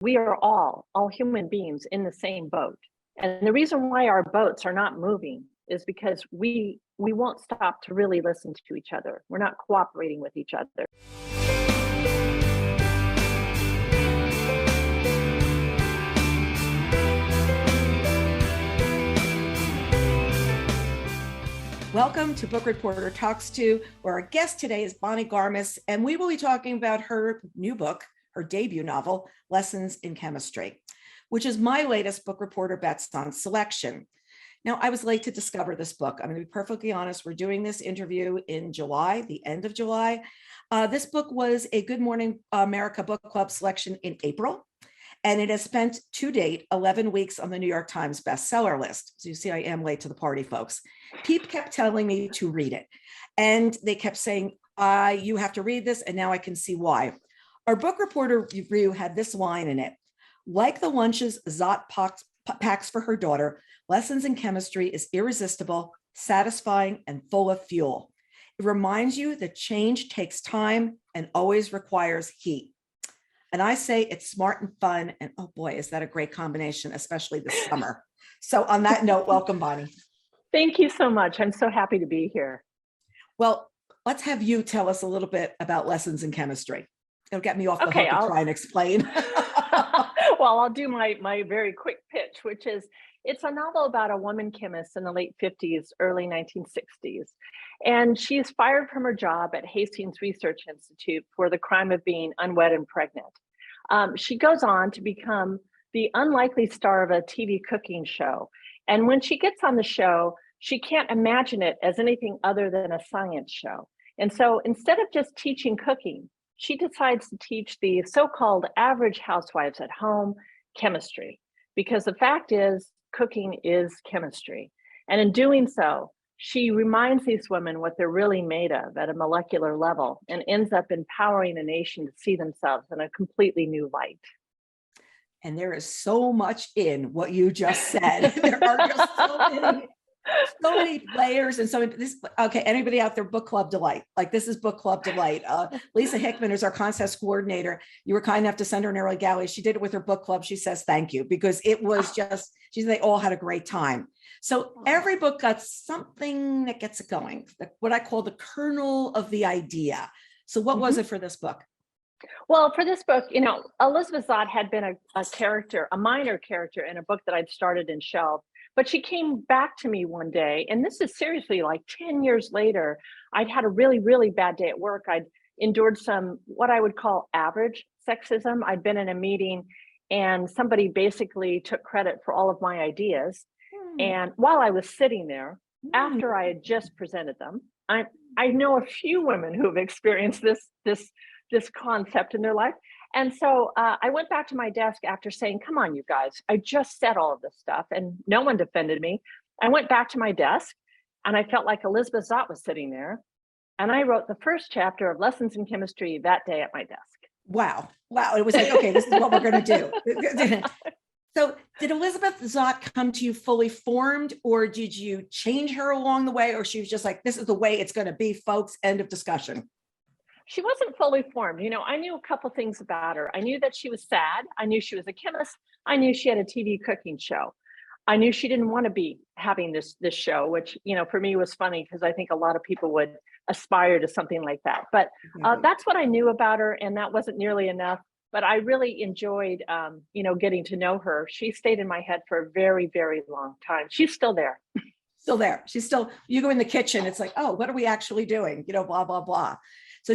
We are all human beings in the same boat. And the reason why our boats are not moving is because we won't stop to really listen to each other. We're not cooperating with each other. Welcome to Book Reporter Talks To, where our guest today is Bonnie Garmus, and we will be talking about her new book, her debut novel, Lessons in Chemistry, which is my latest Book Reporter Bets on selection. Now, I was late to discover this book. I'm going to be perfectly honest. We're doing this interview in July, the end of July. This book was a Good Morning America Book Club selection in April, and it has spent to date 11 weeks on the New York Times bestseller list. So you see, I am late to the party, folks. People kept telling me to read it, and they kept saying, you have to read this, and now I can see why. Our book reporter review had this line in it: like the lunches Zott packs for her daughter, Lessons in Chemistry is irresistible, satisfying, and full of fuel. It reminds you that change takes time and always requires heat. And I say it's smart and fun, and oh boy, is that a great combination, especially this summer. So on that note, welcome, Bonnie. Thank you so much. I'm so happy to be here. Well, let's have you tell us a little bit about Lessons in Chemistry. It'll get me off the hook to try and explain. Well, I'll do my very quick pitch, which is it's a novel about a woman chemist in the late 50s, early 1960s. And she's fired from her job at Hastings Research Institute for the crime of being unwed and pregnant. She goes on to become the unlikely star of a TV cooking show. And when she gets on the show, she can't imagine it as anything other than a science show. And so instead of just teaching cooking, she decides to teach the so-called average housewives at home chemistry, because the fact is cooking is chemistry. And in doing so, she reminds these women what they're really made of at a molecular level and ends up empowering a nation to see themselves in a completely new light. And there is so much in what you just said. There are just so many layers and so many, okay, anybody out there, book club delight. Like, this is book club delight. Lisa Hickman is our contest coordinator. You were kind enough to send her an early galley. She did it with her book club. She says thank you, because it was just, they all had a great time. So every book got something that gets it going, what I call the kernel of the idea. So what was it for this book? Well, for this book, Elizabeth Zott had been a minor character in a book that I'd started and shelved. But she came back to me one day, and this is seriously like 10 years later. I'd had a really, really bad day at work. I'd endured some, what I would call average sexism. I'd been in a meeting and somebody basically took credit for all of my ideas. And while I was sitting there, after I had just presented them, I know a few women who have experienced this concept in their life. And so I went back to my desk after saying, come on, you guys, I just said all of this stuff and no one defended me. I went back to my desk and I felt like Elizabeth Zott was sitting there. And I wrote the first chapter of Lessons in Chemistry that day at my desk. Wow. It was like, okay, this is what we're going to do. So did Elizabeth Zott come to you fully formed, or did you change her along the way? Or she was just like, this is the way it's going to be, folks, end of discussion? She wasn't fully formed. I knew a couple things about her. I knew that she was sad. I knew she was a chemist. I knew she had a TV cooking show. I knew she didn't want to be having this show, which, for me was funny because I think a lot of people would aspire to something like that. But that's what I knew about her, and that wasn't nearly enough. But I really enjoyed, getting to know her. She stayed in my head for a very, very long time. She's still there. Still there. She's still, you go in the kitchen, it's like, oh, what are we actually doing? Blah, blah, blah. So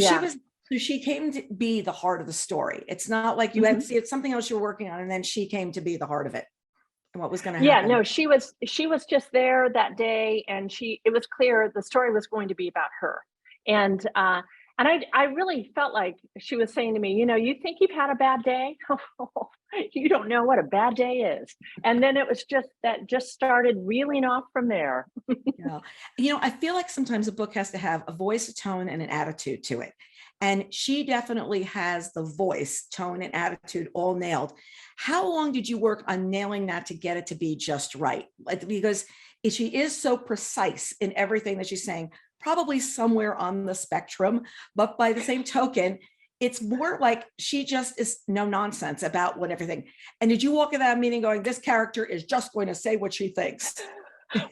she came to be the heart of the story. It's not like you had to see it's something else you were working on, and then she came to be the heart of it and what was going to happen. Yeah, no, she was just there that day, and it was clear the story was going to be about her. And I really felt like she was saying to me, you think you've had a bad day? You don't know what a bad day is. And then it was just started reeling off from there. Yeah. I feel like sometimes a book has to have a voice, a tone, and an attitude to it. And she definitely has the voice, tone, and attitude all nailed. How long did you work on nailing that to get it to be just right? Because she is so precise in everything that she's saying, probably somewhere on the spectrum, but by the same token, it's more like she just is no nonsense about what everything. And did you walk in that meeting going, this character is just going to say what she thinks?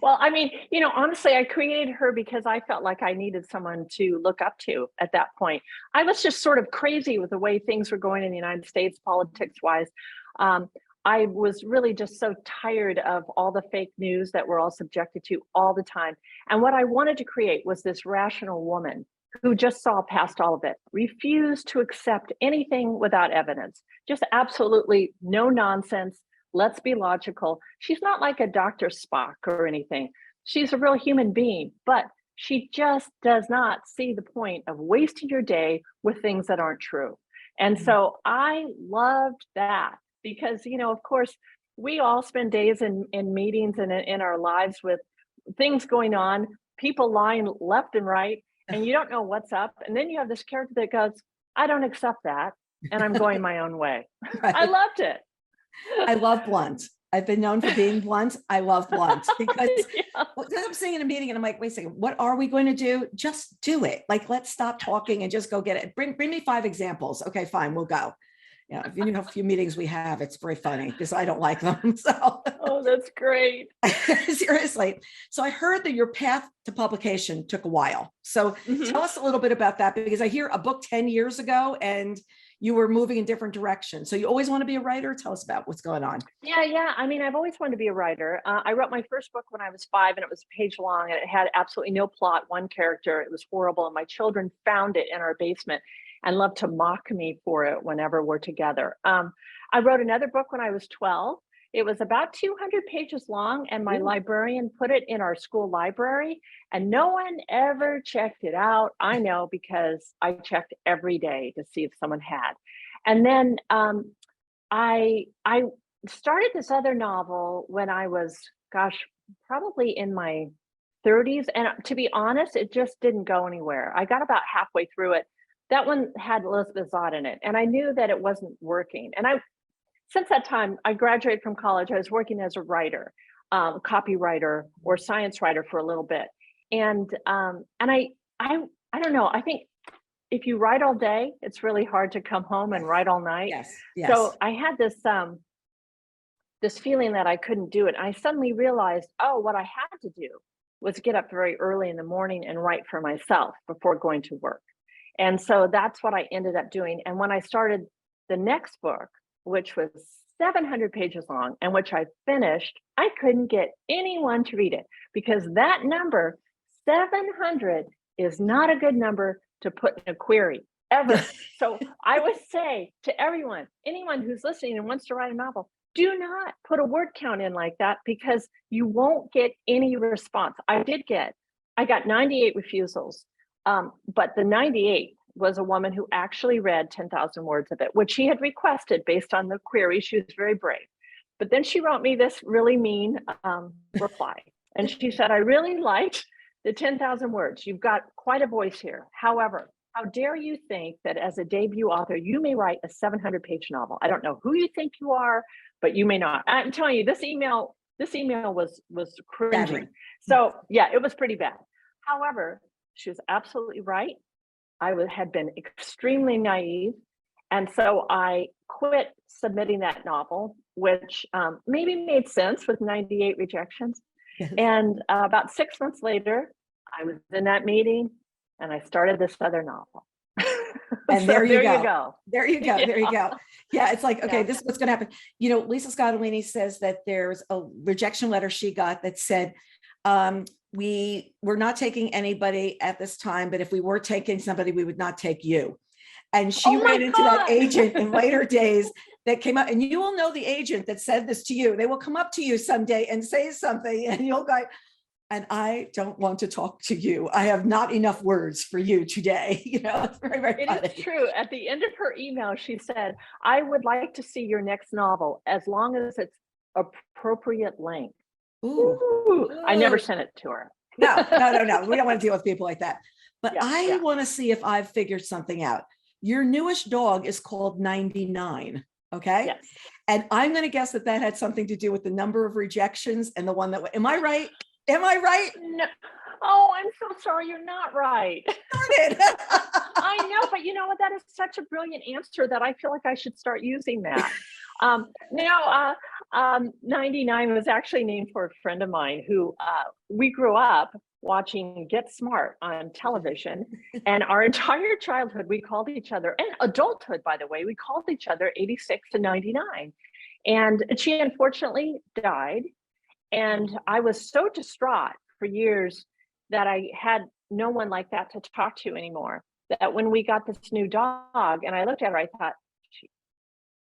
Well, I mean, honestly, I created her because I felt like I needed someone to look up to at that point. I was just sort of crazy with the way things were going in the United States, politics wise. I was really just so tired of all the fake news that we're all subjected to all the time. And what I wanted to create was this rational woman who just saw past all of it, refused to accept anything without evidence, just absolutely no nonsense. Let's be logical. She's not like a Dr. Spock or anything. She's a real human being, but she just does not see the point of wasting your day with things that aren't true. And so I loved that because, of course, we all spend days in meetings and in our lives with things going on, people lying left and right, and you don't know what's up. And then you have this character that goes, I don't accept that, and I'm going my own way. Right. I loved it. I love blunt. I've been known for being blunt. I love blunt because Yeah. I'm sitting in a meeting and I'm like, wait a second, what are we going to do? Just do it. Let's stop talking and just go get it. Bring me 5 examples. Okay, fine, we'll go. If you know how few meetings we have, it's very funny because I don't like them. So, oh, that's great. Seriously. So I heard that your path to publication took a while. So tell us a little bit about that, because I hear a book 10 years ago and you were moving in different directions. So you always want to be a writer? Tell us about what's going on. Yeah. I mean, I've always wanted to be a writer. I wrote my first book when I was 5 and it was a page long and it had absolutely no plot, one character. It was horrible. And my children found it in our basement and loved to mock me for it whenever we're together. I wrote another book when I was 12. It was about 200 pages long and my librarian put it in our school library and no one ever checked it out. I know because I checked every day to see if someone had. And then I started this other novel when I was, probably in my 30s. And to be honest, it just didn't go anywhere. I got about halfway through it. That one had Elizabeth Zott in it. And I knew that it wasn't working. And since that time, I graduated from college. I was working as a writer, copywriter or science writer for a little bit. And I don't know. I think if you write all day, it's really hard to come home and write all night. Yes. So I had this feeling that I couldn't do it. I suddenly realized, what I had to do was get up very early in the morning and write for myself before going to work. And so that's what I ended up doing. And when I started the next book, which was 700 pages long and which I finished, I couldn't get anyone to read it because that number, 700, is not a good number to put in a query ever. So I would say to anyone who's listening and wants to write a novel, do not put a word count in like that because you won't get any response. I got 98 refusals. But the 98 was a woman who actually read 10,000 words of it, which she had requested based on the query. She was very brave. But then she wrote me this really mean reply. And she said, I really liked the 10,000 words. You've got quite a voice here. However, how dare you think that as a debut author, you may write a 700-page novel? I don't know who you think you are, but you may not. I'm telling you, this email was cringy. So yeah, it was pretty bad. However, she was absolutely right. I had been extremely naive. And so I quit submitting that novel, which maybe made sense with 98 rejections. Yes. And about 6 months later, I was in that meeting and I started this other novel. And so there you go. There you go. There you go. Yeah, it's like, okay, this is what's going to happen. Lisa Scottolini says that there's a rejection letter she got that said, we're not taking anybody at this time, but if we were taking somebody, we would not take you. And she ran into that agent in later days that came up, and you will know the agent that said this to you. They will come up to you someday and say something, and you'll go, and I don't want to talk to you. I have not enough words for you today. It's very, very funny. It is true. At the end of her email, she said, I would like to see your next novel as long as it's appropriate length. Ooh. I never sent it to her. No. We don't want to deal with people like that. But I want to see if I've figured something out. Your newest dog is called 99. Okay. Yes. And I'm going to guess that had something to do with the number of rejections and the one that, am I right? Am I right? No. Oh, I'm so sorry. You're not right. Darn it. I know, but you know what? That is such a brilliant answer that I feel like I should start using that. Now, 99 was actually named for a friend of mine who we grew up watching Get Smart on television. And our entire childhood, we called each other, and adulthood, by the way, we called each other 86 and 99. And she unfortunately died. And I was so distraught for years that I had no one like that to talk to anymore. That when we got this new dog and I looked at her, I thought,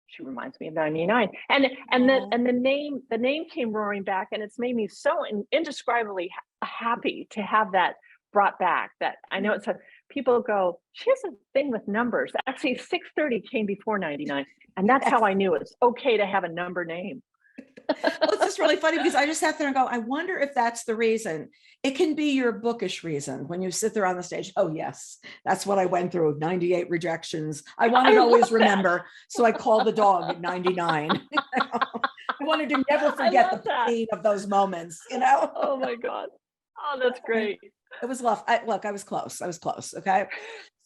she reminds me of 99. And the name came roaring back, and it's made me so indescribably happy to have that brought back. That I know it's people go, she has a thing with numbers. Actually, 630 came before 99. And that's how I knew it's okay to have a number name. Well, it's just really funny because I just sat there and go, I wonder if that's the reason. It can be your bookish reason when you sit there on the stage. Oh, yes, that's what I went through. 98 rejections. I wanted to always remember. So I called the dog at 99. I wanted to never forget the pain of those moments, Oh my God. Oh, that's great. It was love. Look, I was close. Okay.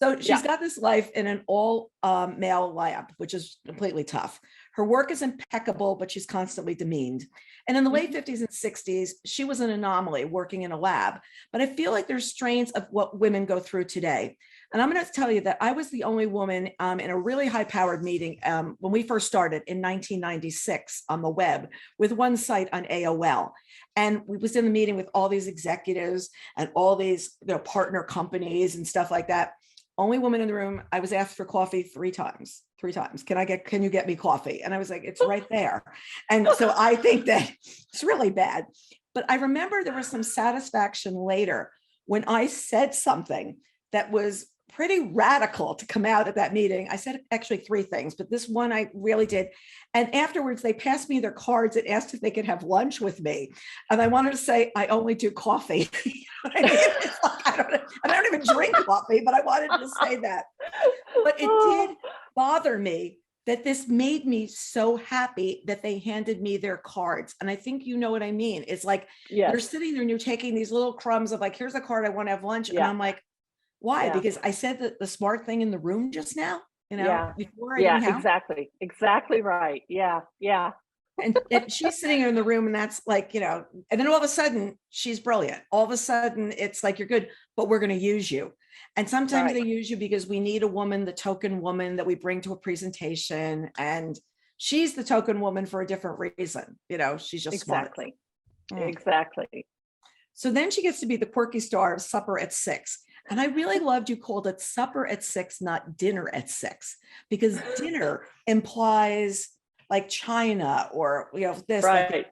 So she's got this life in an all male lab, which is completely tough. Her work is impeccable, but she's constantly demeaned. And in the late 50s and 60s, she was an anomaly working in a lab. But I feel like there's strains of what women go through today. And I'm going to tell you that I was the only woman in a really high-powered meeting when we first started in 1996 on the web with one site on AOL. And we was in the meeting with all these executives and all these partner companies and stuff like that. Only woman in the room. I was asked for coffee three times. Can you get me coffee? And I was like, it's right there. And so I think that it's really bad. But I remember there was some satisfaction later when I said something that was pretty radical to come out at that meeting. I said actually three things, but this one I really did. And afterwards they passed me their cards and asked if they could have lunch with me. And I wanted to say, I only do coffee. I mean, it's like, I don't even drink coffee, but I wanted to say that. But it did bother me that this made me so happy that they handed me their cards. And I think you know what I mean. It's like, you're sitting there and you're taking these little crumbs of like, here's a card, I want to have lunch. And I'm like, why? Yeah. Because I said the smart thing in the room just now, before I didn't have. Exactly right. Yeah. And she's sitting in the room and that's like, and then all of a sudden she's brilliant. All of a sudden it's like, you're good, but we're going to use you. And sometimes they use you because we need a woman, the token woman that we bring to a presentation. And she's the token woman for a different reason. She's just smart. Exactly. So then she gets to be the quirky star of Supper at 6. And I really loved you called it Supper at 6, not Dinner at 6, because dinner implies like China or, this. Right. Like,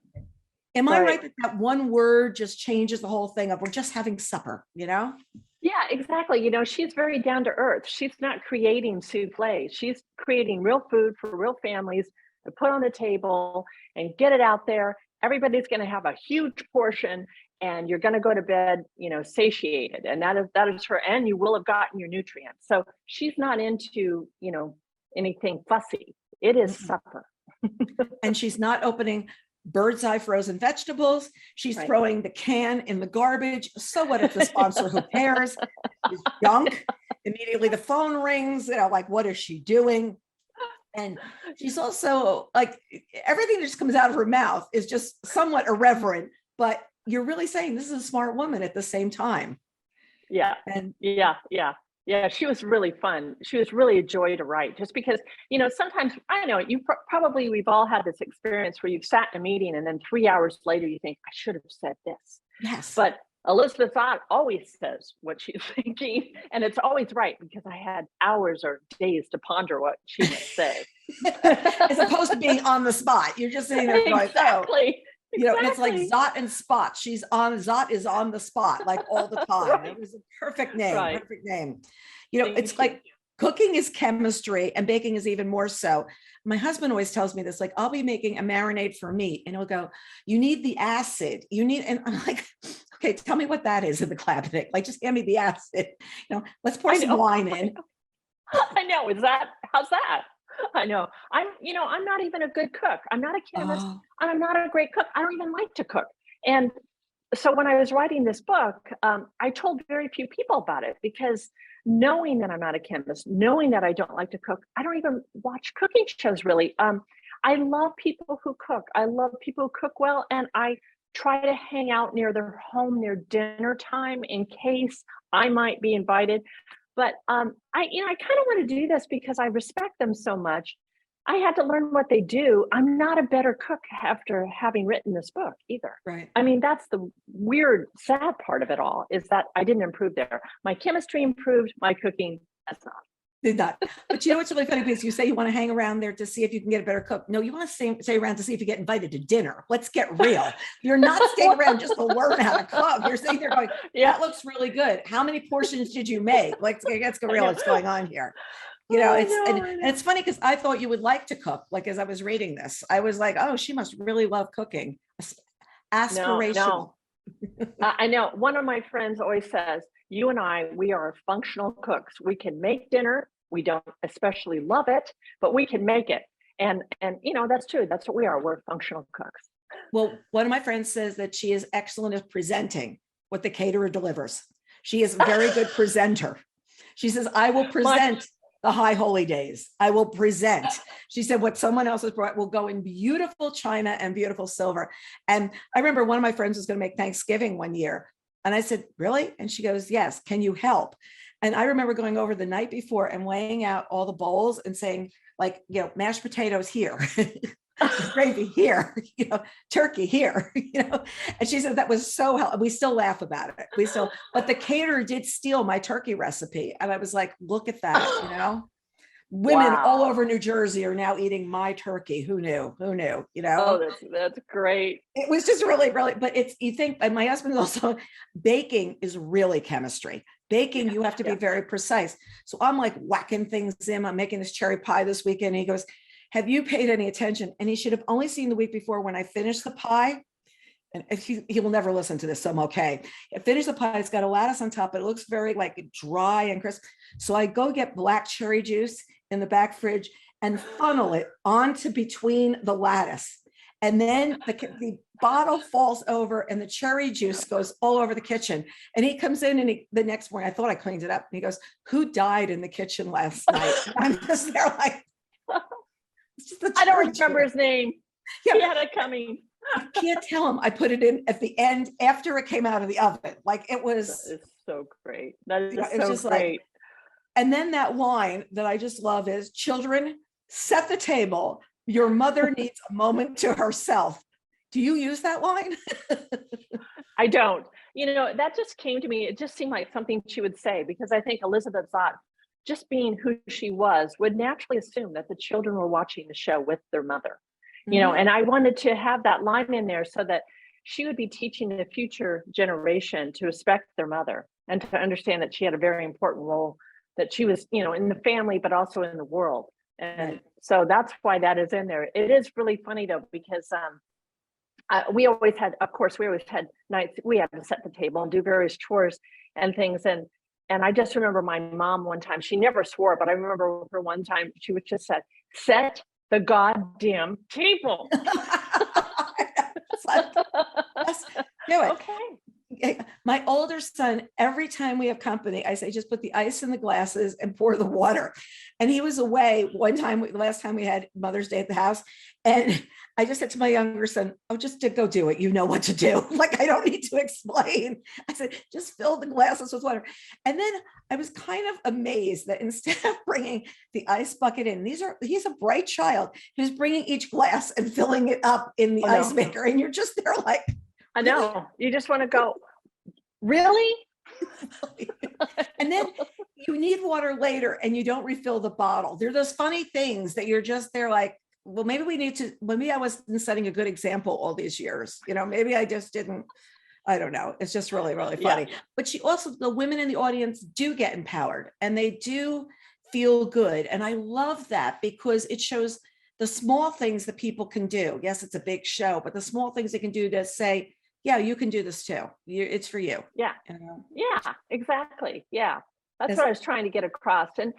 am I right that one word just changes the whole thing of we're just having supper, Yeah, exactly. She's very down to earth. She's not creating souffle. She's creating real food for real families to put on the table and get it out there. Everybody's going to have a huge portion. And you're going to go to bed, satiated, and that is her. And you will have gotten your nutrients. So she's not into, anything fussy. It is supper. And she's not opening Bird's Eye frozen vegetables. She's throwing the can in the garbage. So what if the sponsor who cares is junk? Immediately the phone rings. Like what is she doing? And she's also like everything that just comes out of her mouth is just somewhat irreverent, but you're really saying this is a smart woman at the same time. Yeah. And yeah. She was really fun. She was really a joy to write just because, sometimes I know we've all had this experience where you've sat in a meeting and then 3 hours later you think I should have said this. Yes. But Elizabeth Zott always says what she's thinking, and it's always right because I had hours or days to ponder what she would say. As opposed to being on the spot. You're just sitting there going, exactly. And it's like Zott and Spot. Zott is on the spot like all the time. It was a perfect name. Perfect name. It's like cooking is chemistry and baking is even more so. My husband always tells me this, like, I'll be making a marinade for meat and he'll go, you need the acid. And I'm like, okay, tell me what that is in the cabinet. Like, just hand me the acid. Let's pour some wine in. I know. How's that? I know. I'm not even a good cook. I'm not a chemist and I'm not a great cook. I don't even like to cook. And so when I was writing this book, I told very few people about it because knowing that I'm not a chemist, knowing that I don't like to cook, I don't even watch cooking shows really. I love people who cook. I love people who cook well, and I try to hang out near their home near dinner time in case I might be invited. But I kind of want to do this because I respect them so much. I had to learn what they do. I'm not a better cook after having written this book either. Right. I mean, that's the weird, sad part of it all, is that I didn't improve there. My chemistry improved, my cooking has not. Did not. But you know what's really funny, because you say you want to hang around there to see if you can get a better cook. No, you want to stay around to see if you get invited to dinner. Let's get real. You're not staying around just to learn how to cook. You're sitting there going, that looks really good. How many portions did you make? Like, let's get real. What's going on here? You know, and it's funny because I thought you would like to cook. Like, as I was reading this, I was like, oh, she must really love cooking. Aspirational. No. I know. One of my friends always says, you and I, we are functional cooks. We can make dinner. We don't especially love it, but we can make it. And that's true. That's what we are. We're functional cooks. Well, one of my friends says that she is excellent at presenting what the caterer delivers. She is a very good presenter. She says, I will present the high holy days. I will present. She said, what someone else has brought will go in beautiful china and beautiful silver. And I remember one of my friends was going to make Thanksgiving one year. And I said, really? And she goes, yes. Can you help? And I remember going over the night before and weighing out all the bowls and saying, like, mashed potatoes here, gravy here, turkey here, And she said that was so helpful. We still laugh about it. But the caterer did steal my turkey recipe. And I was like, look at that, Women all over New Jersey are now eating my turkey. Who knew? Oh, that's great. It was just really, really, but you think, and my husband also, baking is really chemistry. Baking, you have to be very precise. So I'm like whacking things in. I'm making this cherry pie this weekend. And he goes, have you paid any attention? And he should have only seen the week before when I finished the pie. And he will never listen to this, so I'm okay. I finished the pie. It's got a lattice on top, but it looks very like dry and crisp. So I go get black cherry juice in the back fridge and funnel it onto between the lattice. And then the bottle falls over and the cherry juice goes all over the kitchen. And he comes in and the next morning, I thought I cleaned it up. And he goes, who died in the kitchen last night? I'm just there like, it's just I don't remember his name. Yeah. He had it coming. I can't tell him I put it in at the end after it came out of the oven. Like, it was. It's so great. That is so just great. Like, and then that line that I just love is, children, set the table. Your mother needs a moment to herself. Do you use that line? I don't. That just came to me. It just seemed like something she would say, because I think Elizabeth Zott, just being who she was, would naturally assume that the children were watching the show with their mother. And I wanted to have that line in there so that she would be teaching the future generation to respect their mother and to understand that she had a very important role, that she was, in the family, but also in the world. And so that's why that is in there. It is really funny though, because we always had nights, we had to set the table and do various chores and things. And I just remember my mom one time, she never swore, but I remember her one time, she would just said, set the goddamn table. Let's do it. Okay. My older son, every time we have company, I say, just put the ice in the glasses and pour the water. And he was away one time, the last time we had Mother's Day at the house. And I just said to my younger son, oh, just to go do it. You know what to do. Like, I don't need to explain. I said, just fill the glasses with water. And then I was kind of amazed that instead of bringing the ice bucket in, he's a bright child who's bringing each glass and filling it up in the ice maker. And you're just there like, I know. You just want to go, really? And then you need water later and you don't refill the bottle. There are those funny things that you're just there like, well, maybe I wasn't setting a good example all these years. Maybe I just didn't, I don't know. It's just really, really funny. Yeah. But the women in the audience do get empowered and they do feel good. And I love that because it shows the small things that people can do. Yes, it's a big show, but the small things they can do to say, yeah, you can do this too. It's for you. Yeah. Yeah, exactly. Yeah. That's what I was trying to get across. And,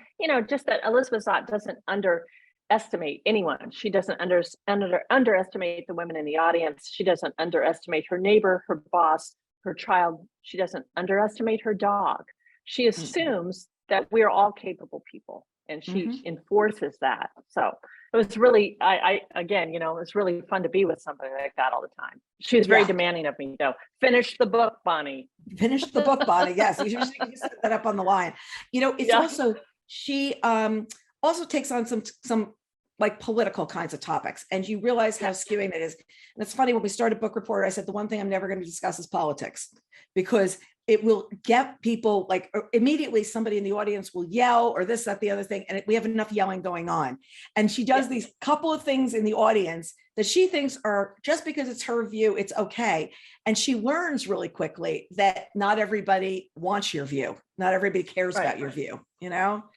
just that Elizabeth Zott doesn't underestimate anyone. She doesn't underestimate the women in the audience. She doesn't underestimate her neighbor, her boss, her child. She doesn't underestimate her dog. She assumes that we're all capable people, and she Mhm. enforces that. So it was really, I again, it was really fun to be with somebody like that all the time. She was very Yeah. demanding of me, though. Finish the book, Bonnie. Finish the book, Bonnie. Yes, you should set that up on the line. It's Yeah. also she also takes on some like political kinds of topics, and you realize how Yeah. skewing it is. And it's funny, when we started Book Report, I said the one thing I'm never going to discuss is politics, because it will get people like immediately somebody in the audience will yell or this, that, the other thing. And we have enough yelling going on. And she does Yeah. these couple of things in the audience that she thinks are, just because it's her view, it's okay. And she learns really quickly that not everybody wants your view. Not everybody cares about your view,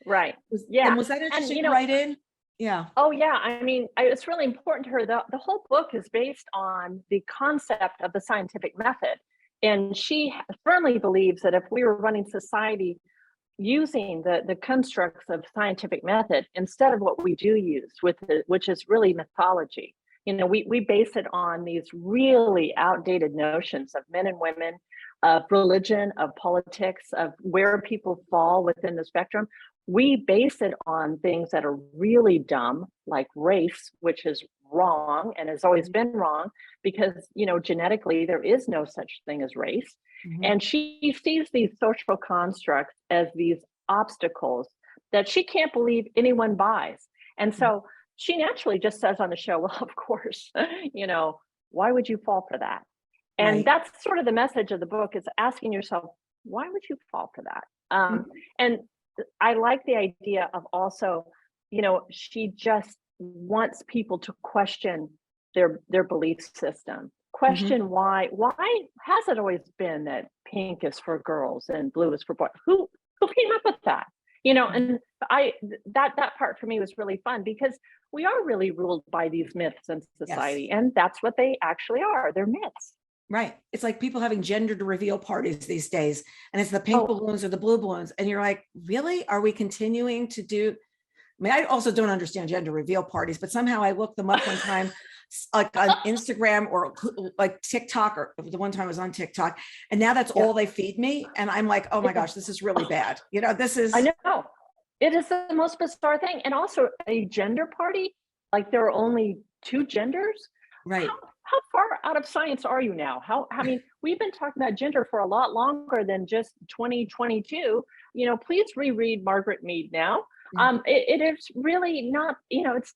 Right. Was- Yeah. And was that And interesting to write in? Yeah. oh yeah, I mean, it's really important to her. The whole book is based on the concept of the scientific method. And she firmly believes that if we were running society using the constructs of scientific method instead of what we do use, which is really mythology. We base it on these really outdated notions of men and women, of religion, of politics, of where people fall within the spectrum. We base it on things that are really dumb, like race, which is wrong and has always been wrong, because genetically there is no such thing as race. Mhm. And she sees these social constructs as these obstacles that she can't believe anyone buys. And so she naturally just says on the show, well, of course, why would you fall for that? And Right. that's sort of the message of the book, is asking yourself, why would you fall for that? Mhm. And I like the idea of also, she just wants people to question their belief system. Mhm. Question why has it always been that pink is for girls and blue is for boys? Who came up with that? And that part for me was really fun, because we are really ruled by these myths in Yes. society, and that's what they actually are. They're myths. Right. It's like people having gender reveal parties these days, and it's the pink Oh, balloons or the blue balloons. And you're like, really? Are we continuing to do? I mean, I also don't understand gender reveal parties, but somehow I looked them up one time, like on Instagram or like TikTok, or the one time I was on TikTok, and now that's yeah. all they feed me. And I'm like, oh my gosh, this is really bad. This I is know. It is the most bizarre thing. And also a gender party, like there are only two genders. right. How far out of science are you now? I mean, we've been talking about gender for a lot longer than just 2022. Please reread Margaret Mead now. It is really not, it's,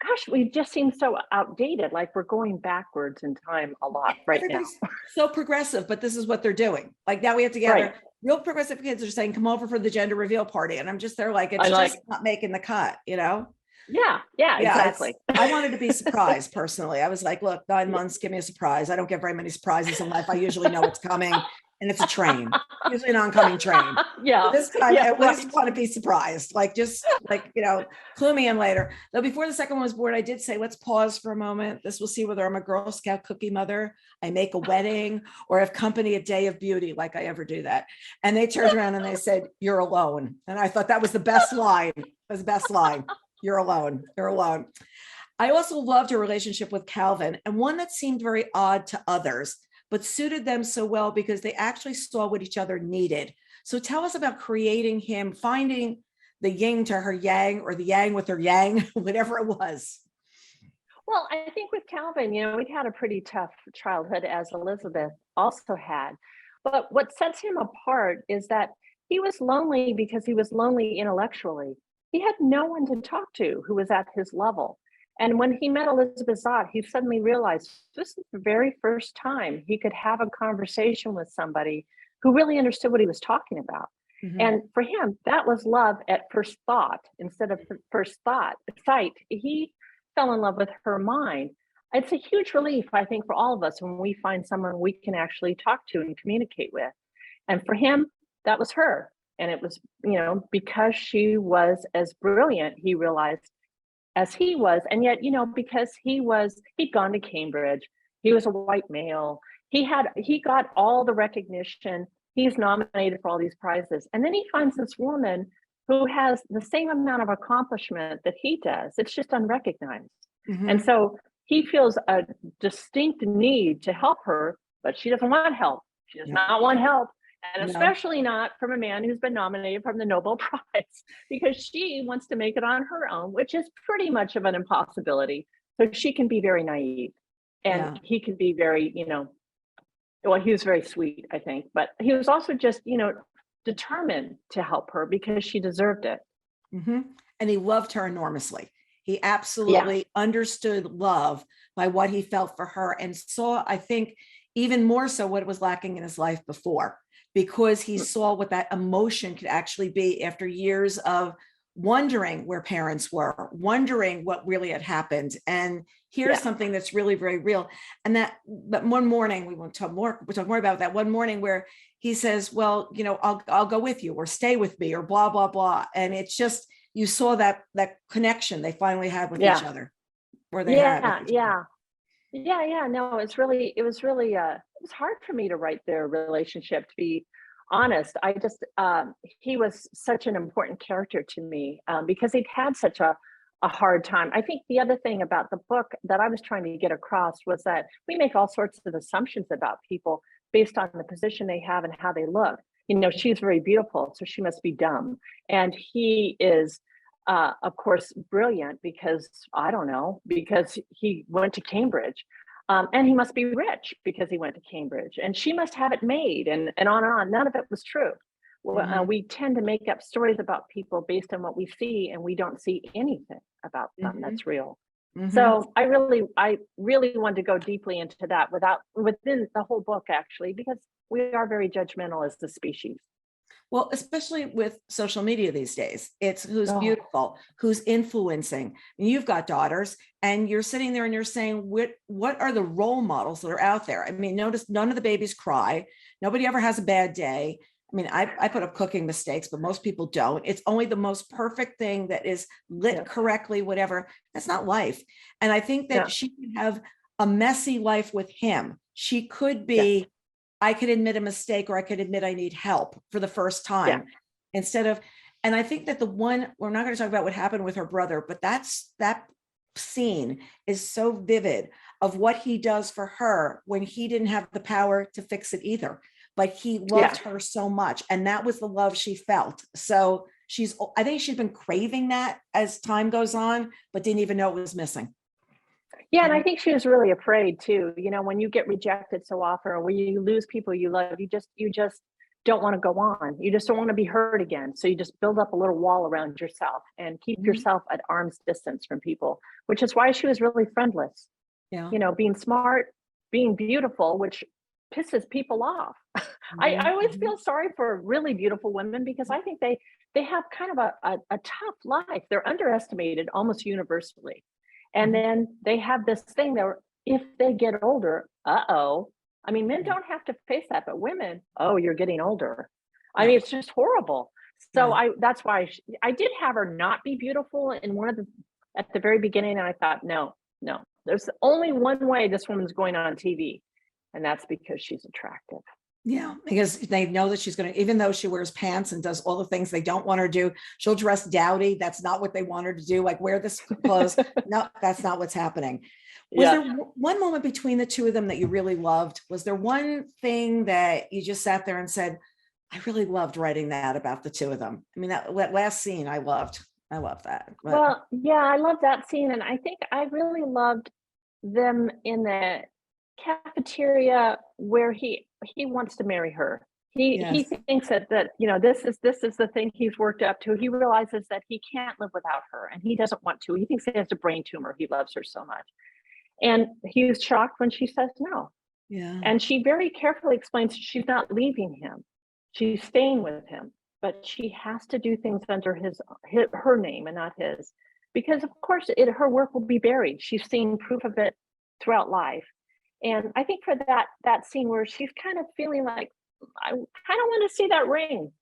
gosh, we just seem so outdated, like we're going backwards in time a lot right now. Everybody's so progressive, but this is what they're doing. Like now we have to gather. Right. Real progressive kids are saying, come over for the gender reveal party. And I'm just there like, it's just not making the cut, Yeah, exactly. I wanted to be surprised personally. I was like, look, 9 months, give me a surprise. I don't get very many surprises in life. I usually know it's coming, and it's a train, usually an oncoming train. Yeah. This time, Yeah, at least want to be surprised. Like, just like, clue me in later. Though before the second one was born, I did say, let's pause for a moment. This will see whether I'm a Girl Scout cookie mother, I make a wedding, or have company a day of beauty, like I ever do that. And they turned around and they said, you're alone. And I thought that was the best line. That was the best line. You're alone. You're alone. I also loved her relationship with Calvin, and one that seemed very odd to others, but suited them so well because they actually saw what each other needed. So tell us about creating him, finding the yin to her yang, or the yang with her yang, whatever it was. Well, I think with Calvin, we'd had a pretty tough childhood, as Elizabeth also had. But what sets him apart is that he was lonely because he was lonely intellectually. He had no one to talk to who was at his level. And when he met Elizabeth Zott, he suddenly realized this is the very first time he could have a conversation with somebody who really understood what he was talking about. Mhm. And for him, that was love at first thought instead of sight. He fell in love with her mind. It's a huge relief, I think, for all of us when we find someone we can actually talk to and communicate with. And for him, that was her. And it was, because she was as brilliant, he realized, as he was. And yet, because he'd gone to Cambridge, he was a white male, he got all the recognition, he's nominated for all these prizes. And then he finds this woman who has the same amount of accomplishment that he does. It's just unrecognized. Mhm. And so he feels a distinct need to help her, but she doesn't want help. She does not want help. And No. especially not from a man who's been nominated for the Nobel Prize, because she wants to make it on her own, which is pretty much of an impossibility. So she can be very naive, and Yeah. he can be very, well, he was very sweet, I think, but he was also just, determined to help her because she deserved it. Hmm. And he loved her enormously. He Yeah. absolutely understood love by what he felt for her, and saw, I think, even more so what was lacking in his life before, because he Mm. saw what that emotion could actually be after years of wondering where parents were, wondering what really had happened. And here's Yeah. something that's really very real. And but one morning, we won't talk more, we'll talk more about that one morning where he says, well, I'll go with you, or stay with me, or blah, blah, blah. And it's just, you saw that connection they finally had with each Yeah. other, or they had with Yeah. each other. Yeah. Yeah. Yeah. No, it was hard for me to write their relationship, to be honest. He was such an important character to me, because he'd had such a hard time. I think the other thing about the book that I was trying to get across was that we make all sorts of assumptions about people based on the position they have and how they look. She's very beautiful, so she must be dumb. And he is, of course, brilliant because, I don't know, because he went to Cambridge. And he must be rich because he went to Cambridge. And she must have it made, and on and on. None of it was true. Mhm, We tend to make up stories about people based on what we see, and we don't see anything about them mhm, that's real. mhm. So I really wanted to go deeply into that within the whole book, actually, because we are very judgmental as a species. Well, especially with social media these days, it's who's Oh, beautiful, who's influencing. And you've got daughters, and you're sitting there and you're saying, what are the role models that are out there? I mean, notice none of the babies cry. Nobody ever has a bad day. I mean, I put up cooking mistakes, but most people don't. It's only the most perfect thing that is lit yeah, correctly, whatever. That's not life. And I think that yeah, she could have a messy life with him. She could yes, be, I could admit a mistake, or I could admit I need help for the first yeah, time, instead of, and I think that we're not going to talk about what happened with her brother, but that scene is so vivid of what he does for her when he didn't have the power to fix it either. But he loved yeah. her so much. And that was the love she felt. So I think she's been craving that as time goes on, but didn't even know it was missing. Yeah, You and know? I think she was really afraid too. When you get rejected so often, or when you lose people you love, you just don't want to go on. You just don't want to be hurt again. So you just build up a little wall around yourself and keep Mhm. yourself at arm's distance from people, which is why she was really friendless. Yeah. Being smart, being beautiful, which pisses people off. I Mhm, always mhm. feel sorry for really beautiful women because I think they have kind of a tough life. They're underestimated almost universally. And Mhm. then they have this thing that if they get older, uh-oh. I mean, men Yeah. don't have to face that, but women, oh, you're getting older. I Yeah. mean, it's just horrible. So Yeah. that's why I did have her not be beautiful in one of the at the very beginning, and I thought, no, no, there's only one way this woman's going on TV, and that's because she's attractive. Yeah, because they know that she's going to, even though she wears pants and does all the things they don't want her to do, she'll dress dowdy. That's not what they want her to do. Like, wear this clothes. No, that's not what's happening. Was Yeah. there one moment between the two of them that you really loved? Was there one thing that you just sat there and said, I really loved writing that about the two of them? I mean, that last scene, I loved. I love that. But Well, yeah, I love that scene, and I think I really loved them in the cafeteria where he wants to marry her. He yes. thinks that this is the thing he's worked up to. He realizes that he can't live without her, and he doesn't want to. He thinks he has a brain tumor. He loves her so much, and he's shocked when she says no. Yeah. And she very carefully explains she's not leaving him. She's staying with him, but she has to do things under her name and not his. Because of course her work will be buried. She's seen proof of it throughout life. And I think for that scene where she's kind of feeling like, I kind of want to see that ring.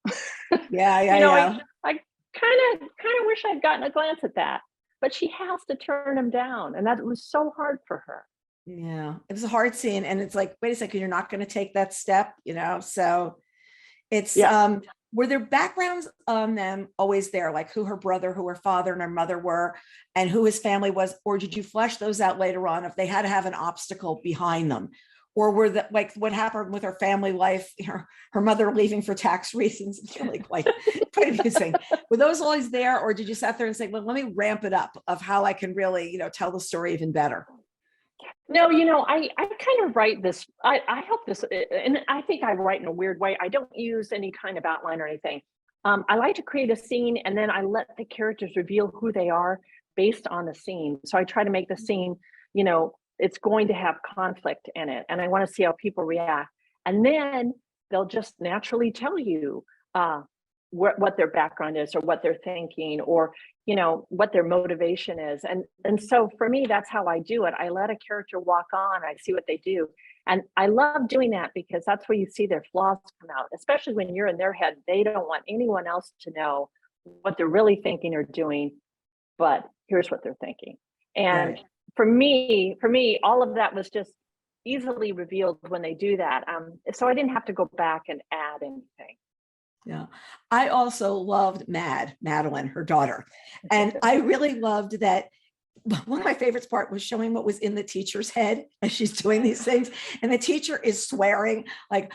Yeah. Yeah. you know, I Yeah. I kind of wish I'd gotten a glance at that. But she has to turn him down. And that was so hard for her. Yeah. It was a hard scene. And it's like, wait a second, you're not going to take that step, So it's Yeah. were there backgrounds on them always there, like who her brother, who her father and her mother were, and who his family was, or did you flesh those out later on if they had to have an obstacle behind them? or were that like what happened with her family life, her mother leaving for tax reasons? It's really quite amusing. Were those always there, or did you sit there and say, well, let me ramp it up of how I can really, tell the story even better? No, I kind of write this. I hope this, and I think I write in a weird way. I don't use any kind of outline or anything. I like to create a scene, and then I let the characters reveal who they are based on the scene. So I try to make the scene, it's going to have conflict in it, and I want to see how people react. And then they'll just naturally tell you what their background is, or what they're thinking, or what their motivation is. And so for me, that's how I do it. I let a character walk on, I see what they do. And I love doing that because that's where you see their flaws come out, especially when you're in their head. They don't want anyone else to know what they're really thinking or doing, but here's what they're thinking. And Right. for me, all of that was just easily revealed when they do that. So I didn't have to go back and add anything. Yeah. I also loved Madeline, her daughter. And I really loved that. One of my favorites part was showing what was in the teacher's head as she's doing these things. And the teacher is swearing like,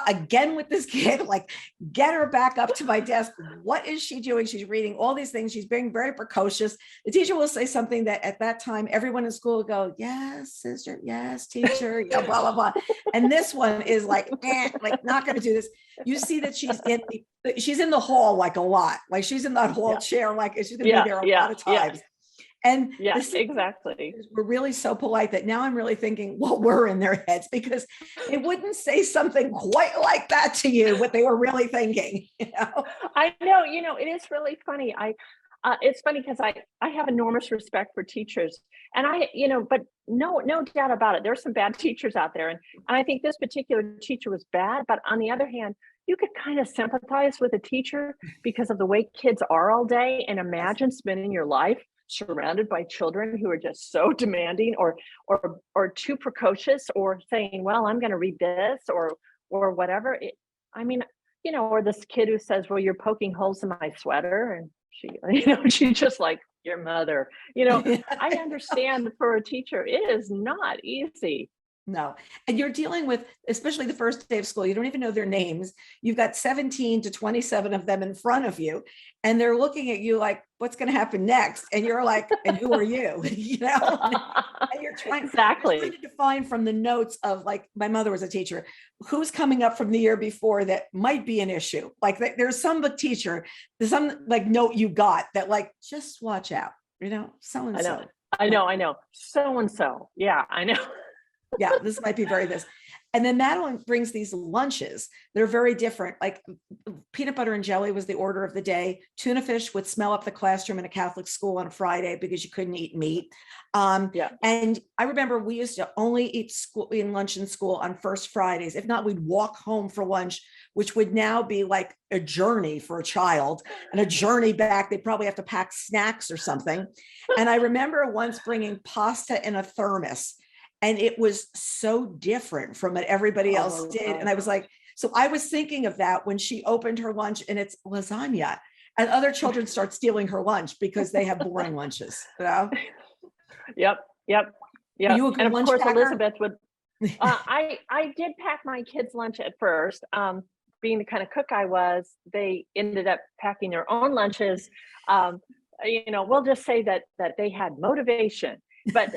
again with this kid, like, get her back up to my desk. What is she doing? She's reading all these things. She's being very precocious. The teacher will say something that at that time, everyone in school will go, yes, sister, yes, teacher, blah, blah, blah. And this one is like, like not going to do this. You see that she's in the hall, like a lot, like she's in that hall chair, like she's going to be there a lot of times. And exactly. We're really so polite that now I'm really thinking what were in their heads, because they wouldn't say something quite like that to you, what they were really thinking. I know, it is really funny. It's funny because I have enormous respect for teachers, and but no doubt about it. There's some bad teachers out there. And I think this particular teacher was bad, but on the other hand, you could kind of sympathize with a teacher because of the way kids are all day, and imagine spending your life surrounded by children who are just so demanding or too precocious, or saying, well, I'm going to read this or whatever. Or this kid who says, well, you're poking holes in my sweater, and she's just like, your mother. I understand for a teacher, it is not easy. No. And you're dealing with, especially the first day of school, you don't even know their names. You've got 17 to 27 of them in front of you, and they're looking at you like, what's going to happen next? And you're like, and who are you? And you're trying to define from the notes of, like, my mother was a teacher, who's coming up from the year before that might be an issue. Like there's some teacher, there's some like note you got that, like, just watch out, so-and-so. I know. So-and-so. Yeah, I know. Yeah, this might be this. And then Madeline brings these lunches. They're very different. Like peanut butter and jelly was the order of the day. Tuna fish would smell up the classroom in a Catholic school on a Friday because you couldn't eat meat. And I remember we used to only eat lunch in school on first Fridays. If not, we'd walk home for lunch, which would now be like a journey for a child, and a journey back. They'd probably have to pack snacks or something. And I remember once bringing pasta in a thermos. And it was so different from what everybody else did. And I was like, so I was thinking of that when she opened her lunch and it's lasagna, and other children start stealing her lunch because they have boring lunches. Yep. You a good and of lunch course, packer? Elizabeth would, I did pack my kids' lunch at first. Being the kind of cook I was, they ended up packing their own lunches. We'll just say that they had motivation. But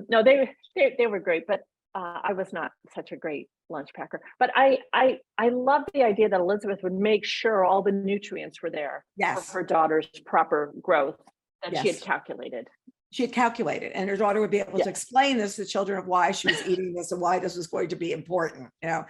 no, they were great, but I was not such a great lunch packer. But I love the idea that Elizabeth would make sure all the nutrients were there for her daughter's proper growth that she had calculated. She had calculated, and her daughter would be able to explain this to the children of why she was eating this and why this was going to be important. I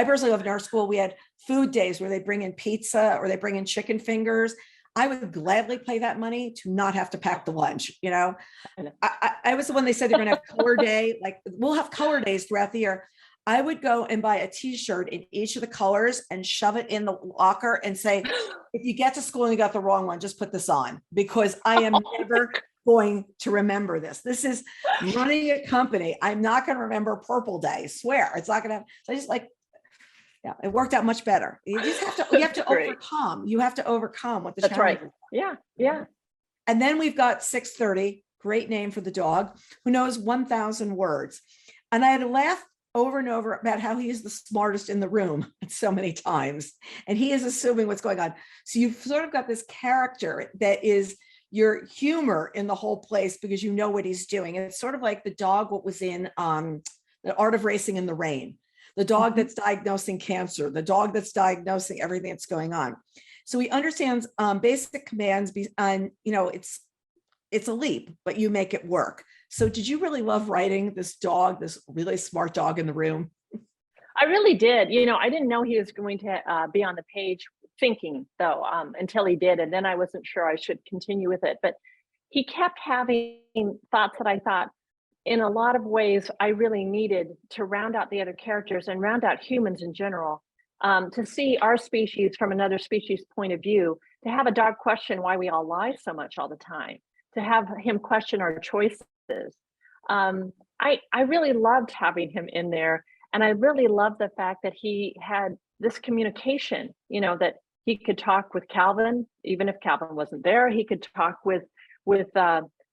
personally love in our school, we had food days where they bring in pizza or they bring in chicken fingers. I would gladly pay that money to not have to pack the lunch. I was the one they said they're going to have color day. Like, we'll have color days throughout the year. I would go and buy a t-shirt in each of the colors and shove it in the locker and say, if you get to school and you got the wrong one, just put this on, because I am never going to remember this. This is running a company. I'm not going to remember Purple Day. I swear it's not going to. So I just it worked out much better. You have to overcome. You have to overcome what the challenge is. Yeah. And then we've got 630, great name for the dog, who knows 1,000 words. And I had to laugh over and over about how he is the smartest in the room so many times, and he is assuming what's going on. So you've sort of got this character that is your humor in the whole place because you know what he's doing. And it's sort of like the dog, what was in The Art of Racing in the Rain, the dog that's diagnosing cancer, the dog that's diagnosing everything that's going on. So he understands basic commands, and it's a leap, but you make it work. So did you really love writing this dog, this really smart dog in the room? I really did. I didn't know he was going to be on the page thinking, though, until he did. And then I wasn't sure I should continue with it. But he kept having thoughts that I thought, in a lot of ways, I really needed to round out the other characters and round out humans in general, to see our species from another species point of view, to have a dog question why we all lie so much all the time, to have him question our choices. I really loved having him in there. And I really loved the fact that he had this communication, that he could talk with Calvin, even if Calvin wasn't there. He could talk with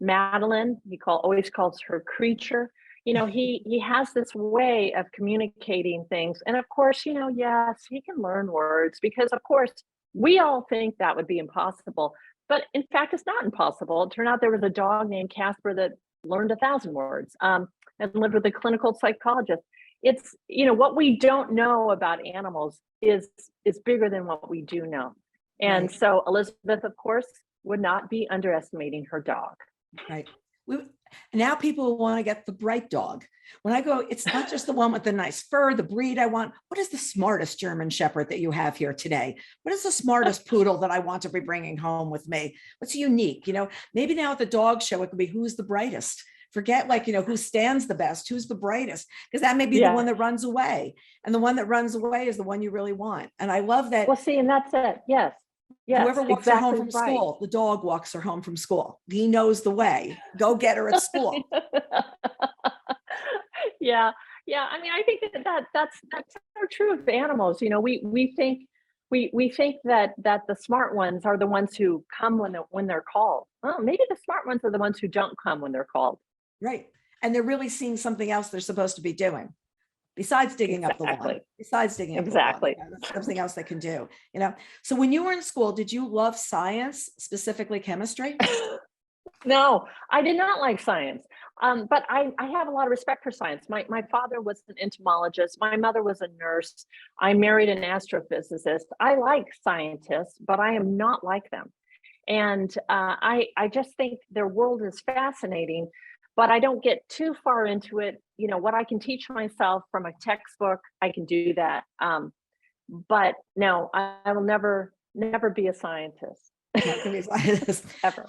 Madeline. He always calls her creature. He has this way of communicating things. And of course, yes, he can learn words, because of course we all think that would be impossible. But in fact, it's not impossible. It turned out there was a dog named Casper that learned 1,000 words, and lived with a clinical psychologist. It's, what we don't know about animals is bigger than what we do know. And Right. so Elizabeth, of course, would not be underestimating her dog. Right. Now people want to get the bright dog. When I go, it's not just the one with the nice fur, the breed I want. What is the smartest German Shepherd that you have here today? What is the smartest poodle that I want to be bringing home with me? What's unique? Maybe now at the dog show, it could be who's the brightest. Forget who stands the best, who's the brightest, because that may be the one that runs away. And the one that runs away is the one you really want. And I love that. Well, see, and that's it. Yes. Whoever walks her home exactly from right. school, the dog walks her home from school. He knows the way. Go get her at school. Yeah. I mean, I think that's so true of animals. We think that the smart ones are the ones who come when they're called. Well, maybe the smart ones are the ones who don't come when they're called. Right. And they're really seeing something else they're supposed to be doing besides digging up the lawn. Exactly. That's something else they can do. So when you were in school, did you love science, specifically chemistry? No, I did not like science. But I have a lot of respect for science. My father was an entomologist. My mother was a nurse. I married an astrophysicist. I like scientists, but I am not like them. And I just think their world is fascinating, but I don't get too far into it. What I can teach myself from a textbook, I can do that. But no, I will never be a scientist. Ever.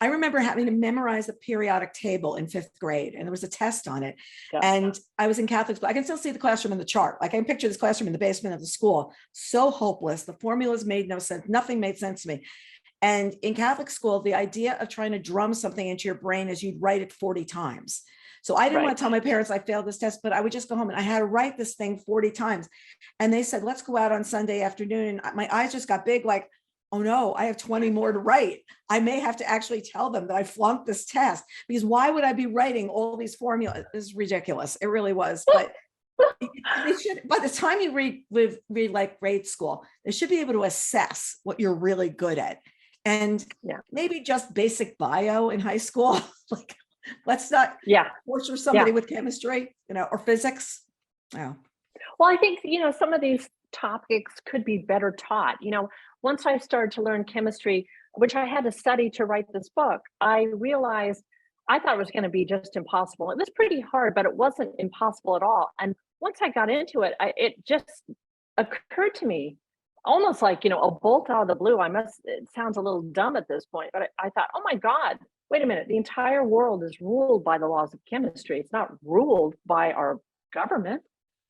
I remember having to memorize the periodic table in 5th grade, and there was a test on it. Yeah. And I was in Catholic school. I can still see the classroom in the chart. I can picture this classroom in the basement of the school. So hopeless. The formulas made no sense. Nothing made sense to me. And in Catholic school, the idea of trying to drum something into your brain is you'd write it 40 times. So I didn't want to tell my parents I failed this test, but I would just go home and I had to write this thing 40 times. And they said, let's go out on Sunday afternoon. And my eyes just got big, like, oh no, I have 20 more to write. I may have to actually tell them that I flunked this test, because why would I be writing all these formulas? It's ridiculous. It really was. But they should, by the time you read like grade school, they should be able to assess what you're really good at. And maybe just basic bio in high school. Like, let's not torture somebody with chemistry, or physics. Yeah. Well, I think, some of these topics could be better taught. Once I started to learn chemistry, which I had to study to write this book, I realized I thought it was going to be just impossible. It was pretty hard, but it wasn't impossible at all. And once I got into it, it just occurred to me, almost like, a bolt out of the blue. It sounds a little dumb at this point, but I thought, oh my God, wait a minute. The entire world is ruled by the laws of chemistry. It's not ruled by our government.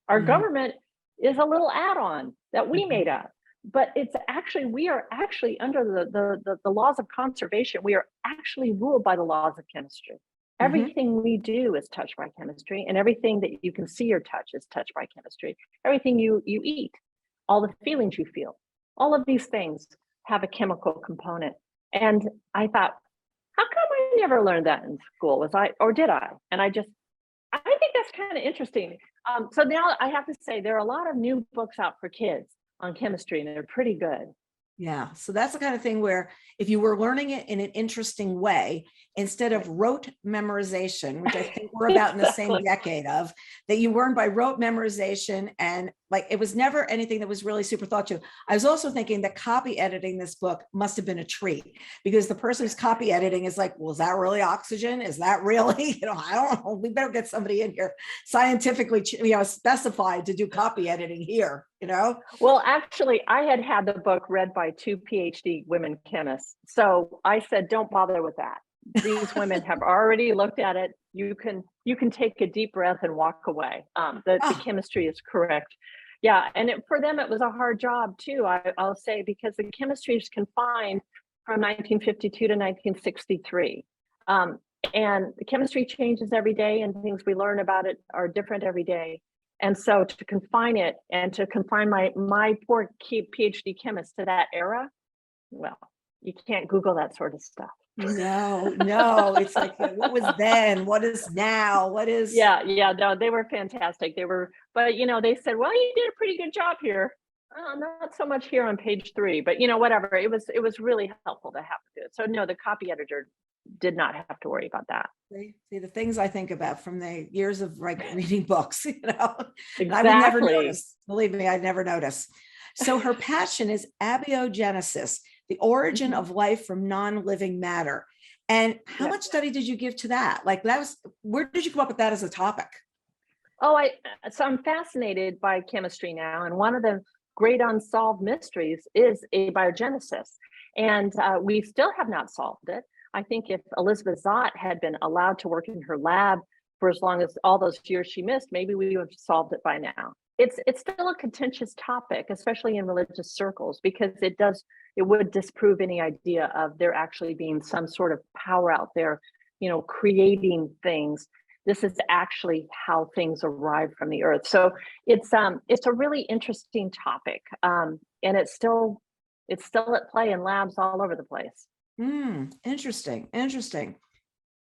Our government is a little add-on that we made up, but we are actually under the laws of conservation. We are actually ruled by the laws of chemistry. Everything we do is touched by chemistry, and everything that you can see or touch is touched by chemistry. Everything you eat, all the feelings you feel, all of these things have a chemical component. And I thought, how come I never learned that in school? Did I? And I just I think that's kind of interesting. So now I have to say there are a lot of new books out for kids on chemistry, and they're pretty good. Yeah. So that's the kind of thing where if you were learning it in an interesting way, instead of Right. rote memorization, which I think we're about in the same Exactly. decade of, that you learn by rote memorization, and like it was never anything that was really super thought to. I was also thinking that copy editing this book must have been a treat, because the person who's copy editing is like, well, is that really oxygen? Is that really, I don't know. We better get somebody in here scientifically, specified to do copy editing here. Well, actually, I had the book read by two PhD women chemists. So I said, don't bother with that. These women have already looked at it. You can take a deep breath and walk away. The Oh, chemistry is correct. Yeah, and for them it was a hard job too. I'll say, because the chemistry is confined from 1952 to 1963, and the chemistry changes every day, and things we learn about it are different every day. And so to confine it, and to confine my poor PhD chemist to that era, well, you can't Google that sort of stuff. no. It's like, what was then? What is now? What is, Yeah, no, they were fantastic. But they said, well, you did a pretty good job here. Not so much here on page 3, but whatever. It was really helpful to have to do it. So no, the copy editor did not have to worry about that. see the things I think about from the years of like reading books, I would never Exactly. notice. Believe me, I'd never notice. So her passion is abiogenesis, the origin Mhm. of life from non-living matter. And how Yeah. much study did you give to that? Like where did you come up with that as a topic? Oh, so I'm fascinated by chemistry now, and one of the great unsolved mysteries is abiogenesis, and we still have not solved it. I think if Elizabeth Zott had been allowed to work in her lab for as long as all those years she missed, maybe we would have solved it by now. It's still a contentious topic, especially in religious circles, because it would disprove any idea of there actually being some sort of power out there, creating things. This is actually how things arrive from the earth. So it's a really interesting topic, and it's still at play in labs all over the place. Interesting.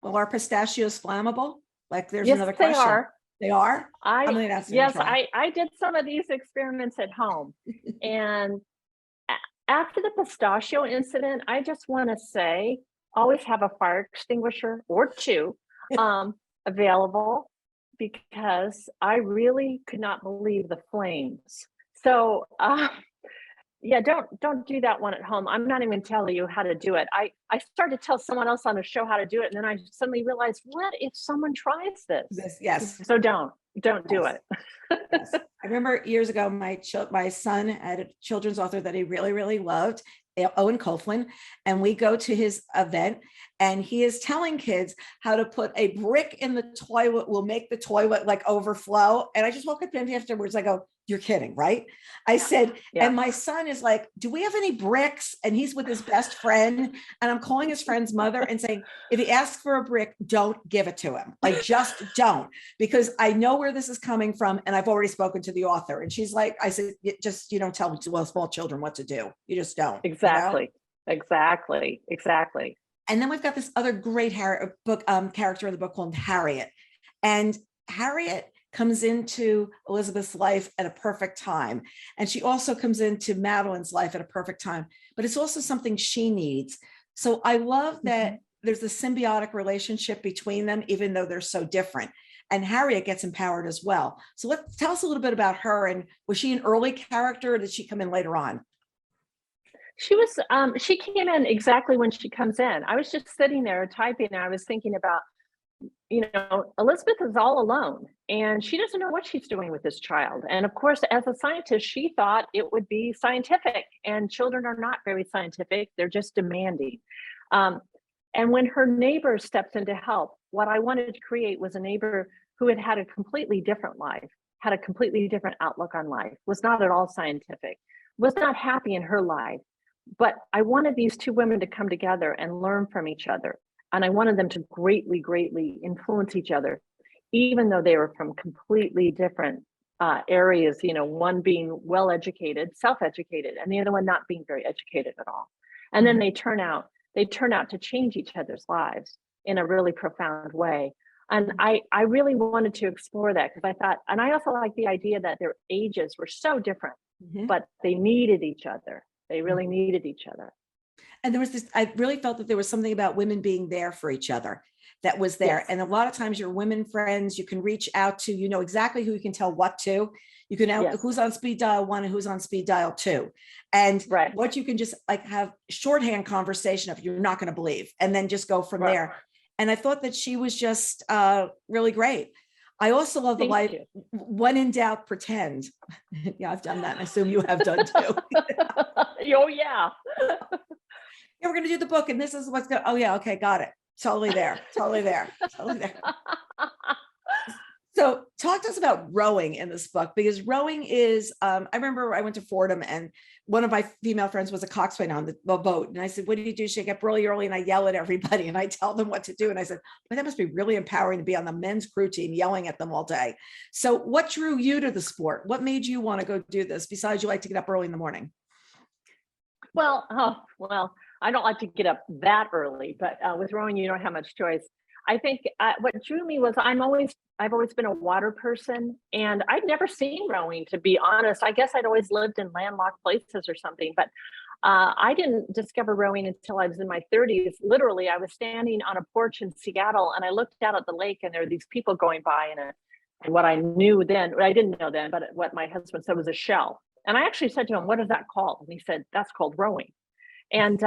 Well, are pistachios flammable? Like, there's Yes, another they question. are. They are? I'm I gonna ask them to Yes, try. I did some of these experiments at home, and after the pistachio incident, I just want to say, always have a fire extinguisher or two um, available, because I really could not believe the flames. So yeah, don't do that one at home. I'm not even telling you how to do it. I started to tell someone else on the show how to do it, and then I suddenly realized, what if someone tries this? Yes. So don't do Yes. it. Yes. I remember years ago, my son had a children's author that he really, really loved, Owen Coughlin, and we go to his event, and he is telling kids how to put a brick in the toilet will make the toilet like overflow. And I just woke up to him afterwards. I go, "You're kidding, right?" I Yeah, said, yeah. and my son is like, "Do we have any bricks?" And he's with his best friend, and I'm calling his friend's mother and saying, if he asks for a brick, don't give it to him. Like, just don't, because I know where this is coming from, and I've already spoken to the author. And she's like, I said, you don't tell small children what to do. You just don't. Exactly. Exactly. And then we've got this other great book character in the book called Harriet. And Harriet comes into Elizabeth's life at a perfect time. And she also comes into Madeline's life at a perfect time, but it's also something she needs. So I love that Mhm. there's a symbiotic relationship between them, even though they're so different. And Harriet gets empowered as well. So tell us a little bit about her. And was she an early character, or did she come in later on? She came in exactly when she comes in. I was just sitting there typing, and I was thinking about, Elizabeth is all alone, and she doesn't know what she's doing with this child. And of course, as a scientist, she thought it would be scientific, and children are not very scientific. They're just demanding. Um, and when her neighbor stepped in to help, what I wanted to create was a neighbor who had had a completely different life, had a completely different outlook on life, was not at all scientific, was not happy in her life. But I wanted these two women to come together and learn from each other. And I wanted them to greatly, greatly influence each other, even though they were from completely different areas, one being well educated, self-educated, and the other one not being very educated at all. And then they turn out to change each other's lives in a really profound way. And I really wanted to explore that because I thought, and I also like the idea that their ages were so different, Mhm. but they needed each other. They really Mhm. needed each other. And there was this, I really felt that there was something about women being there for each other that was there. Yes, And a lot of times your women friends, you can reach out to, you know exactly who you can tell what to. You can know yes, who's on speed dial 1 and who's on speed dial 2. And right, what you can just like have shorthand conversation of you're not going to believe, and then just go from right. there. And I thought that she was just really great. I also love the Thank life, you. when in doubt, pretend. Yeah, I've done that. And I assume you have done too. Oh, yeah. Yeah, we're going to do the book and this is what's going to, oh yeah, okay, got it. Totally there, totally there, totally there. So talk to us about rowing in this book, because rowing is, I remember I went to Fordham and one of my female friends was a coxswain on the boat. And I said, what do you do? She get up really early and I yell at everybody and I tell them what to do. And I said, well, that must be really empowering to be on the men's crew team yelling at them all day. So what drew you to the sport? What made you want to go do this besides you like to get up early in the morning? Well, I don't like to get up that early, but with rowing, you don't have much choice. I think what drew me was I've always been a water person, and I'd never seen rowing, to be honest. I guess I'd always lived in landlocked places or something, but I didn't discover rowing until I was in my 30s. Literally, I was standing on a porch in Seattle, and I looked out at the lake, and there were these people going by, and what I knew then, I didn't know then, but what my husband said was a shell. And I actually said to him, "What is that called?" And he said, "That's called rowing." And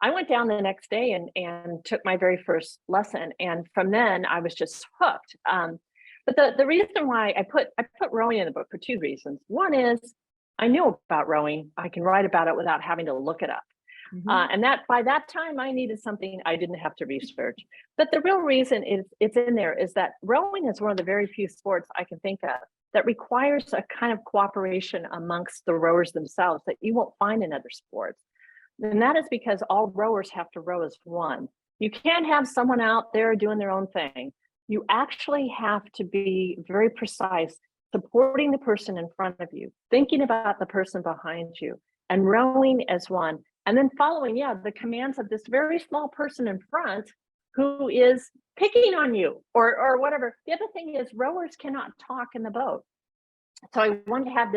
I went down the next day and took my very first lesson. And from then I was just hooked. But the reason why I put rowing in the book for two reasons. One is I knew about rowing. I can write about it without having to look it up. Mhm. And that by that time I needed something I didn't have to research. But the real reason it's in there is that rowing is one of the very few sports I can think of that requires a kind of cooperation amongst the rowers themselves that you won't find in other sports. And that is because all rowers have to row as one. You can't have someone out there doing their own thing. You actually have to be very precise, supporting the person in front of you, thinking about the person behind you, and rowing as one. And then following, yeah, the commands of this very small person in front who is picking on you or whatever. The other thing is rowers cannot talk in the boat. So I wanted to have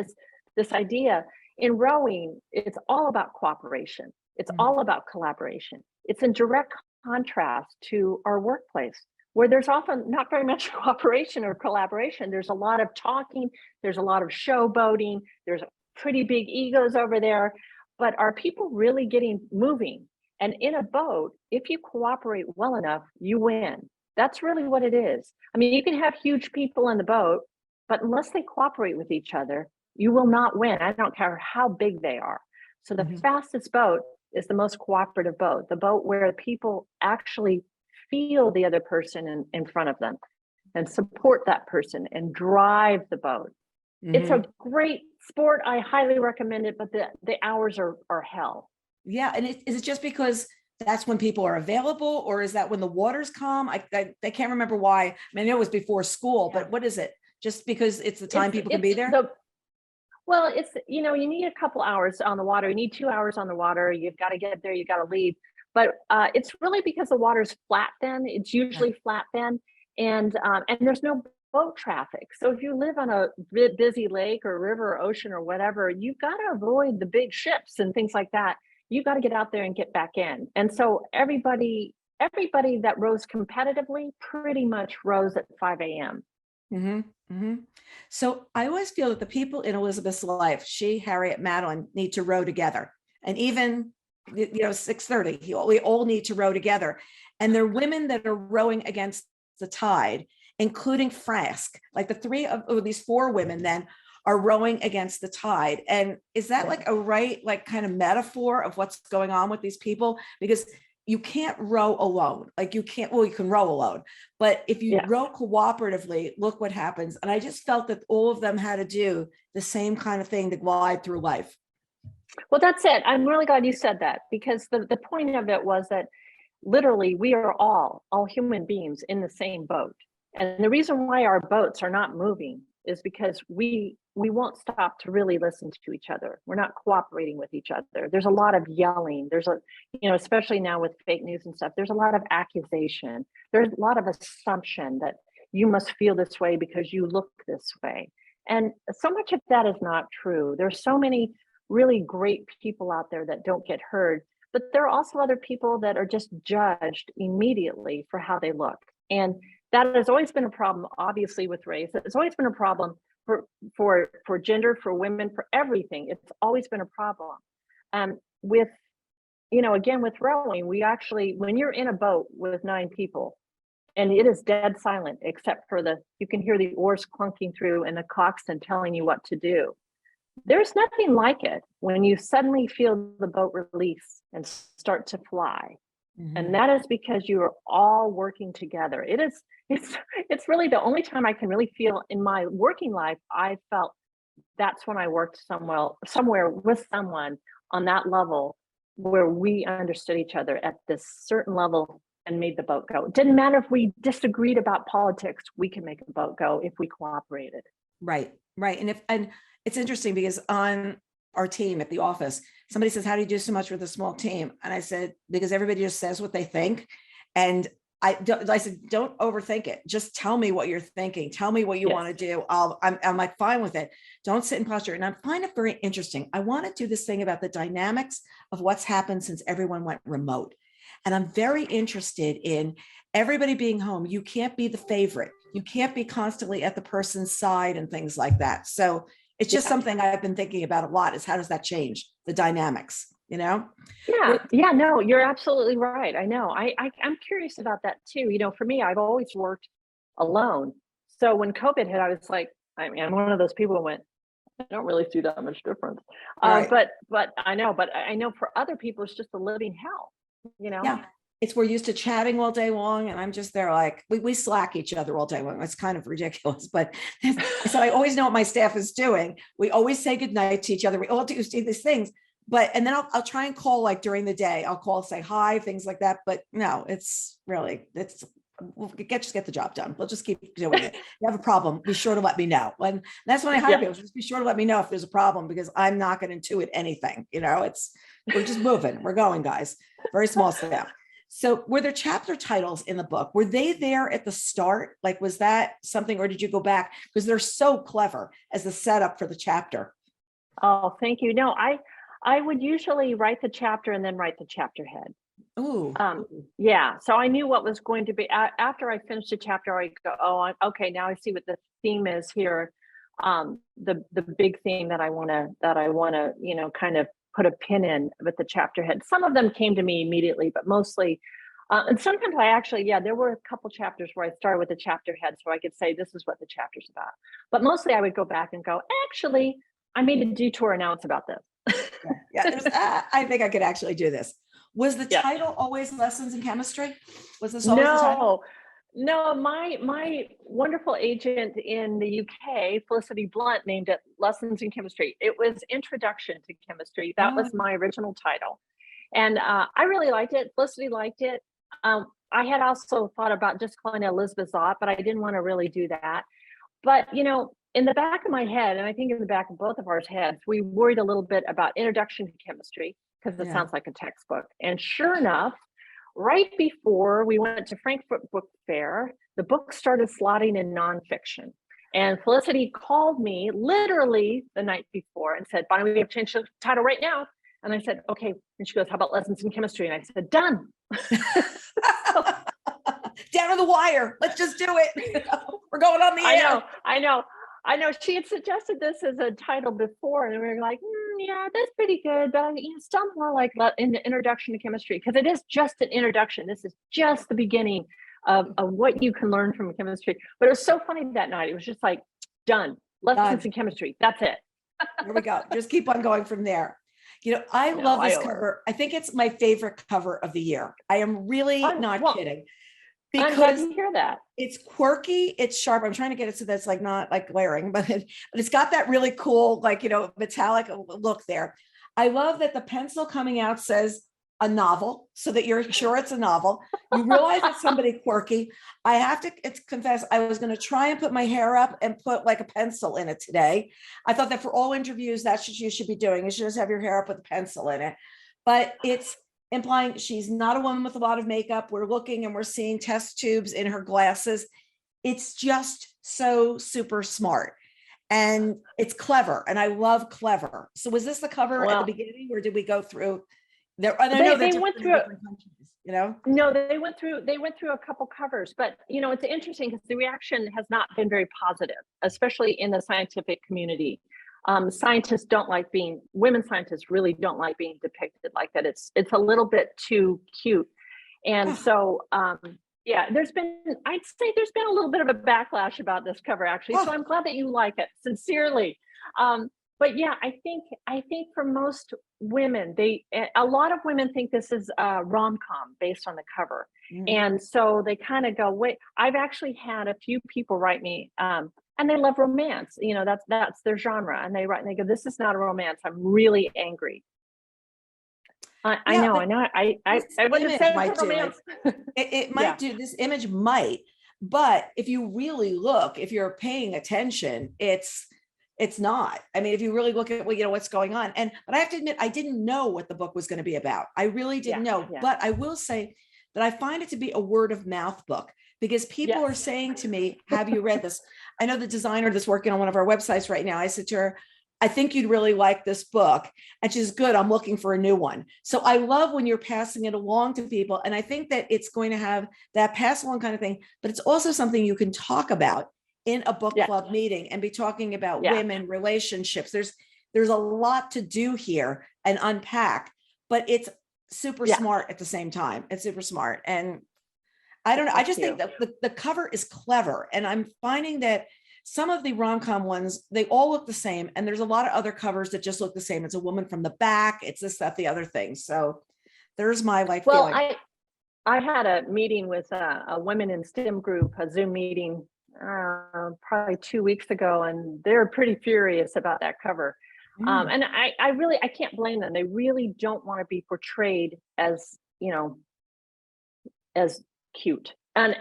this idea in rowing. It's all about cooperation. It's Mhm. all about collaboration. It's in direct contrast to our workplace, where there's often not very much cooperation or collaboration. There's a lot of talking. There's a lot of showboating. There's pretty big egos over there. But are people really getting moving? And in a boat, if you cooperate well enough, you win. That's really what it is. I mean, you can have huge people in the boat, but unless they cooperate with each other, you will not win. I don't care how big they are. So the Mhm. fastest boat is the most cooperative boat, the boat where people actually feel the other person in front of them and support that person and drive the boat. It's a Mhm. great sport. I highly recommend it, but the hours are hell. Yeah, and is it just because that's when people are available, or is that when the water's calm? I can't remember why. I mean, I know it was before school, Yeah. but what is it? Just because it's the time people can It's be there? the Well, it's, you need a couple hours on the water. You need 2 hours on the water. You've got to get there, you got to leave. But it's really because the water's flat then. It's Okay. usually flat then, and there's no boat traffic. So if you live on a busy lake or river or ocean or whatever, you've got to avoid the big ships and things like that. You've got to get out there and get back in. And so everybody that rows competitively pretty much rows at 5 a.m. Mhm. Mhm. So I always feel that the people in Elizabeth's life, she, Harriet, Madeline, need to row together. And even, 6:30, we all need to row together. And there are women that are rowing against the tide, including Frask. Like the three of these four women then are rowing against the tide. And is that Yeah. like a right, like kind of metaphor of what's going on with these people? Because you can't row alone. Like you can't, well, you can row alone, but if you Yeah. row cooperatively, look what happens. And I just felt that all of them had to do the same kind of thing to glide through life. Well, that's it. I'm really glad you said that because the point of it was that literally we are all human beings in the same boat. And the reason why our boats are not moving is because we won't stop to really listen to each other. We're not cooperating with each other. There's a lot of yelling. There's a, especially now with fake news and stuff, there's a lot of accusation. There's a lot of assumption that you must feel this way because you look this way. And so much of that is not true. There's so many really great people out there that don't get heard, but there are also other people that are just judged immediately for how they look. And that has always been a problem, obviously, with race. It's always been a problem for gender, for women, for everything. It's always been a problem. With, again, with rowing, we actually, when you're in a boat with 9 people, and it is dead silent, except for you can hear the oars clunking through and the coxswain telling you what to do. There's nothing like it when you suddenly feel the boat release and start to fly. Mm-hmm. And that is because you are all working together. It's really the only time I can really feel in my working life. I felt that's when I worked somewhere with someone on that level where we understood each other at this certain level and made the boat go. It didn't matter if we disagreed about politics, we can make a boat go if we cooperated. Right. And it's interesting because on our team at the office, somebody says, how do you do so much with a small team? And I said, because everybody just says what they think. And I said, don't overthink it. Just tell me what you're thinking. Tell me what you want to do. I'm like, fine with it. Don't sit and posture. And I find it very interesting. I want to do this thing about the dynamics of what's happened since everyone went remote. And I'm very interested in everybody being home. You can't be the favorite. You can't be constantly at the person's side and things like that. So it's just something I've been thinking about a lot, is how does that change the dynamics, Yeah, no, you're absolutely right. I know. I'm curious about that too. For me, I've always worked alone. So when COVID hit, I was like, I'm one of those people who went, I don't really see that much difference. Right. But I know for other people, it's just a living hell, Yeah. It's, we're used to chatting all day long. And I'm just there like, we Slack each other all day long. It's kind of ridiculous, but so I always know what my staff is doing. We always say goodnight to each other. We all do these things, and then I'll try and call like during the day. I'll call, say hi, things like that. But no, we'll just get the job done. We'll just keep doing it. You have a problem, be sure to let me know. And that's when I hire people, just be sure to let me know if there's a problem, because I'm not going to intuit anything. We're just moving. We're going, guys. Very small staff. So were there chapter titles in the book? Were they there at the start? Like, was that something, or did you go back? Because they're so clever as the setup for the chapter. Oh, thank you. No, I would usually write the chapter and then write the chapter head. Ooh. Yeah. So I knew what was going to be after I finished the chapter. I go, okay, now I see what the theme is here. The big theme that I want to, kind of put a pin in with the chapter head. Some of them came to me immediately, but mostly, and sometimes I actually, there were a couple chapters where I started with the chapter head, so I could say this is what the chapter's about. But mostly I would go back and go, actually, I made a detour and now it's about this. I think I could actually do this. Was the title always Lessons in Chemistry? Was this always the title? No, my wonderful agent in the UK, Felicity Blunt, named it Lessons in Chemistry. It was Introduction to Chemistry. That was my original title. And I really liked it. Felicity liked it. I had also thought about just calling it Elizabeth Zott, but I didn't want to really do that. But, in the back of my head, and I think in the back of both of our heads, we worried a little bit about Introduction to Chemistry, because it sounds like a textbook. And sure enough, right before we went to Frankfurt Book Fair, the book started slotting in nonfiction. And Felicity called me literally the night before and said, Bonnie, we have to change the title right now. And I said, okay. And she goes, how about Lessons in Chemistry? And I said, done. Down to the wire. Let's just do it. We're going on the air. I know. She had suggested this as a title before, and we were like, yeah, that's pretty good, but still more like in the Introduction to Chemistry, because it is just an introduction. This is just the beginning of what you can learn from chemistry. But it was so funny that night. It was just like, done. Lessons in Chemistry. That's it. Here we go. Just keep on going from there. I love this cover. I think it's my favorite cover of the year. I am really not kidding. Because I'm glad to hear that. It's quirky, it's sharp. I'm trying to get it so that's like not like glaring, but it's got that really cool, like, metallic look there. I love that the pencil coming out says a novel so that you're sure it's a novel. You realize it's somebody quirky. I have to confess, I was going to try and put my hair up and put like a pencil in it today. I thought that for all interviews, that's what you should be doing. You should just have your hair up with a pencil in it. But it's implying she's not a woman with a lot of makeup. We're looking and we're seeing test tubes in her glasses. It's just so super smart. And it's clever. And I love clever. So was this the cover at the beginning, or did we go through there? And I know they went through different countries, you know? No, they went through a couple covers, but it's interesting because the reaction has not been very positive, especially in the scientific community. Scientists don't like women scientists really don't like being depicted like that. It's a little bit too cute. And so yeah, I'd say there's been a little bit of a backlash about this cover, actually. So I'm glad that you like it, sincerely. But yeah, I think for most women, a lot of women think this is a rom-com based on the cover. And so they kind of go, wait, I've actually had a few people write me, and they love romance. That's their genre. And they write and they go, this is not a romance. I'm really angry. I know. I wouldn't say romance. It might do, this image might, but if you really look, if you're paying attention, it's not. I mean, if you really look at what's going on. But I have to admit, I didn't know what the book was going to be about. I really didn't know. But I will say that I find it to be a word of mouth book, because people are saying to me, have you read this? I know the designer that's working on one of our websites right now. I said to her, I think you'd really like this book. And she's good. I'm looking for a new one. So I love when you're passing it along to people. And I think that it's going to have that pass along kind of thing, but it's also something you can talk about in a book club meeting and be talking about women, relationships. There's a lot to do here and unpack, but it's super smart at the same time. It's super smart. And I don't know. I just think that the cover is clever. And I'm finding that some of the rom-com ones, they all look the same. And there's a lot of other covers that just look the same. It's a woman from the back. It's this, that, the other thing. So there's my feeling. I had a meeting with a women in STEM group, a Zoom meeting, probably 2 weeks ago, and they're pretty furious about that cover. And I can't blame them. They really don't want to be portrayed as, as cute. And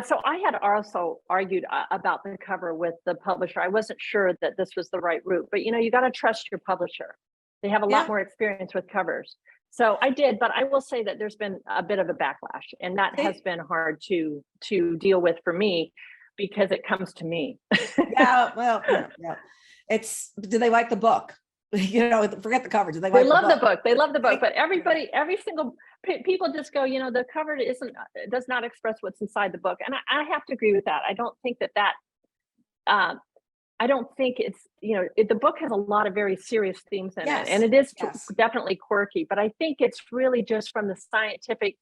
so I had also argued about the cover with the publisher. I wasn't sure that this was the right route, but you got to trust your publisher. They have a lot more experience with covers. So I did, but I will say that there's been a bit of a backlash, and that has been hard to deal with for me, because it comes to me. Do they like the book? Forget the cover. They love the book. They love the book, but every single people just go, the cover does not express what's inside the book. And I have to agree with that. I don't think that I don't think it's, the book has a lot of very serious themes in it, and it is definitely quirky, but I think it's really just from the scientific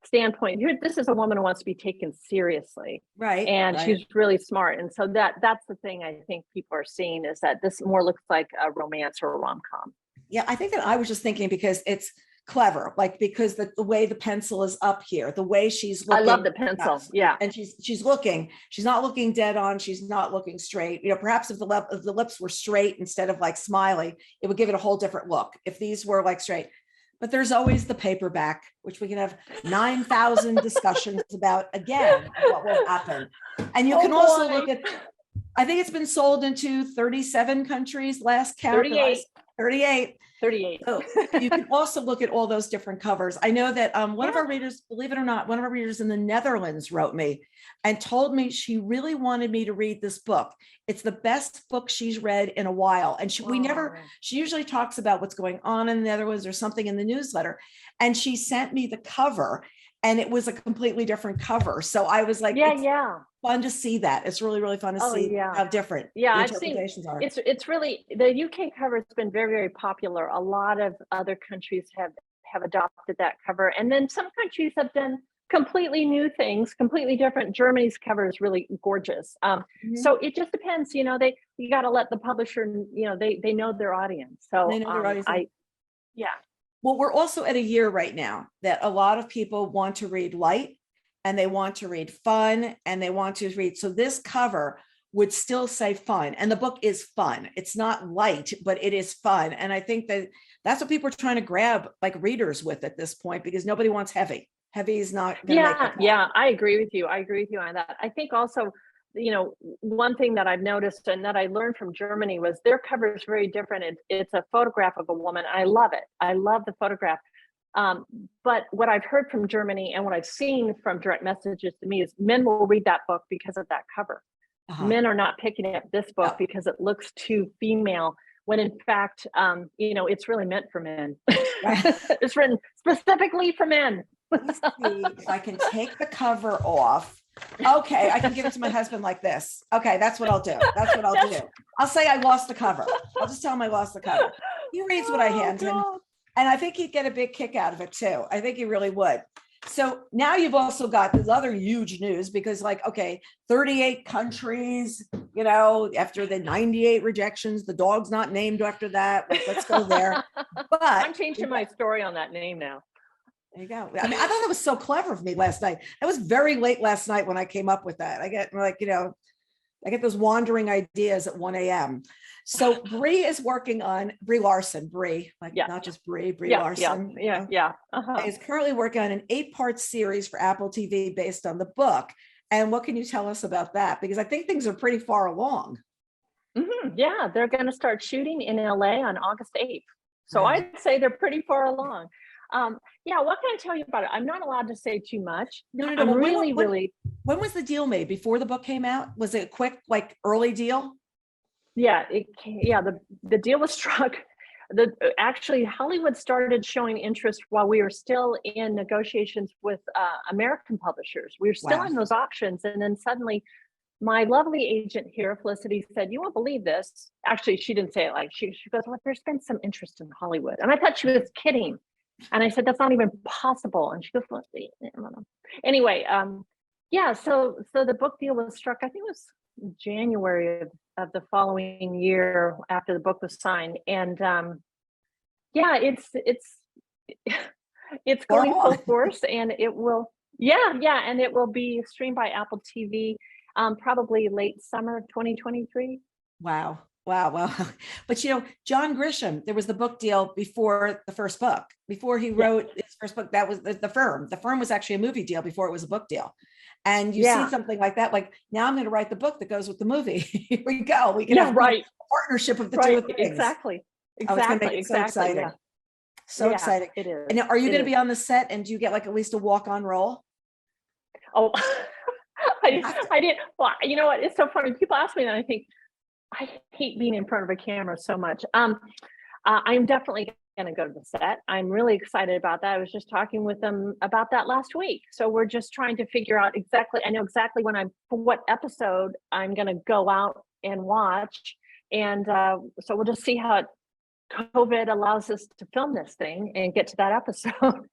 standpoint. Here, this is a woman who wants to be taken seriously, right? And she's really smart, and so that's the thing I think people are seeing, is that this more looks like a romance or a rom-com. Yeah, I think that I was just thinking because it's clever, because the way the pencil is up here, the way she's looking. I love the pencil. Yeah. And she's not looking dead on. She's not looking straight. Perhaps if the lips were straight instead of smiley, it would give it a whole different look. If these were straight. But there's always the paperback, which we can have 9,000 discussions about, again, what will happen. And you can also look at, I think it's been sold into 37 countries, last count. 38. So you can also look at all those different covers. I know that one of our readers, believe it or not, one of our readers in the Netherlands wrote me and told me she really wanted me to read this book. It's the best book she's read in a while. And she usually talks about what's going on in the Netherlands or something in the newsletter. And she sent me the cover, and it was a completely different cover. So I was like, fun to see that. It's really, really fun to see how different the interpretations are. It's really, the UK cover has been very, very popular. A lot of other countries have adopted that cover. And then some countries have done completely new things, completely different. Germany's cover is really gorgeous. So it just depends, you got to let the publisher, they know their audience. So they know their audience. Well, we're also at a year right now that a lot of people want to read light, and they want to read fun, and they want to read. So this cover would still say fun. And the book is fun. It's not light, but it is fun. And I think that that's what people are trying to grab like readers with at this point, because nobody wants heavy. Heavy is not going to make it. Yeah, I agree with you. I agree with you on that. I think also, one thing that I've noticed and that I learned from Germany was their cover is very different. It's a photograph of a woman. I love it. I love the photograph. But what I've heard from Germany and what I've seen from direct messages to me is men will read that book because of that cover. Men are not picking up this book because it looks too female, when in fact, it's really meant for men. It's written specifically for men. Let me see if I can take the cover off. Okay, I can give it to my husband like this. Okay, that's what I'll do. That's what I'll do. I'll say I lost the cover. I'll just tell him I lost the cover. He reads what I hand him. And I think he'd get a big kick out of it too. I think he really would. So now you've also got this other huge news, because 38 countries, after the 98 rejections, the dog's not named after that. Let's go there. But I'm changing my story on that name now. There you go. I mean, I thought that was so clever of me last night. That was very late last night when I came up with that. I get I get those wandering ideas at 1 a.m. So Brie is working on Brie Larson, not just Brie Larson. Is currently working on an 8-part series for Apple TV based on the book. And what can you tell us about that? Because I think things are pretty far along. Yeah, they're going to start shooting in LA on August 8th. So I'd say they're pretty far along. What can I tell you about it? I'm not allowed to say too much. No. I'm really. When was the deal made? Before the book came out? Was it a quick, early deal? Yeah, the deal was struck. Actually, Hollywood started showing interest while we were still in negotiations with American publishers. We were still in those options, and then suddenly, my lovely agent here, Felicity, said, "You won't believe this." Actually, she didn't say it like she goes, "Well, there's been some interest in Hollywood," and I thought she was kidding. And I said, "That's not even possible." And she goes, "Well, anyway, so the book deal was struck, I think it was January of the following year after the book was signed. And it's going full force, and it will, and it will be streamed by Apple TV probably late summer of 2023. Wow. But John Grisham, there was the book deal before the first book, before he wrote his first book. That was the Firm. The Firm was actually a movie deal before it was a book deal. And you see something like that, now I'm going to write the book that goes with the movie. Here we go. We can have a partnership of the two things. Exactly. It's going to make it so exciting. Yeah. So exciting. It is. And are you going to be on the set, and do you get at least a walk-on role? Oh, I did. Well, you know what? It's so funny. People ask me that, I think, I hate being in front of a camera so much. I'm definitely going to go to the set. I'm really excited about that. I was just talking with them about that last week. So we're just trying to figure out exactly, I know exactly for what episode I'm going to go out and watch. And so we'll just see how COVID allows us to film this thing and get to that episode.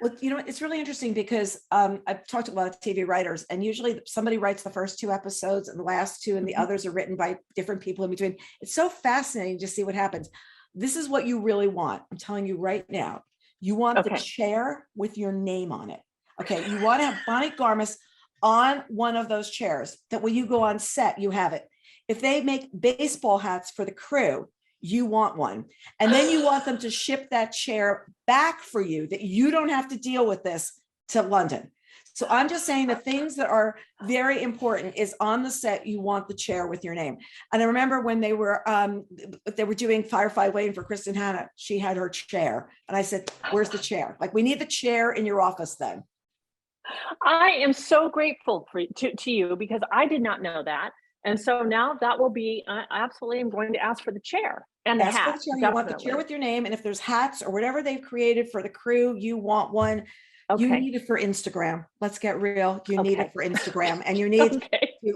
Well, it's really interesting because I've talked to a lot of TV writers, and usually somebody writes the first 2 episodes and the last 2, and the others are written by different people in between. It's so fascinating to see what happens. This is what you really want. I'm telling you right now. You want the chair with your name on it. Okay. You want to have Bonnie Garmus on one of those chairs, that when you go on set, you have it. If they make baseball hats for the crew, you want one. And then you want them to ship that chair back for you, that you don't have to deal with this to London. So I'm just saying the things that are very important is on the set, you want the chair with your name. And I remember when they were doing Firefly Lane for Kristen Hanna, she had her chair. And I said, "Where's the chair? We need the chair in your office then." I am so grateful to you, because I did not know that. And so now that will be, absolutely, I'm going to ask for the chair and the hat. You want the chair with your name. And if there's hats or whatever they've created for the crew, you want one. Okay. You need it for Instagram. Let's get real. You need it for Instagram, and you need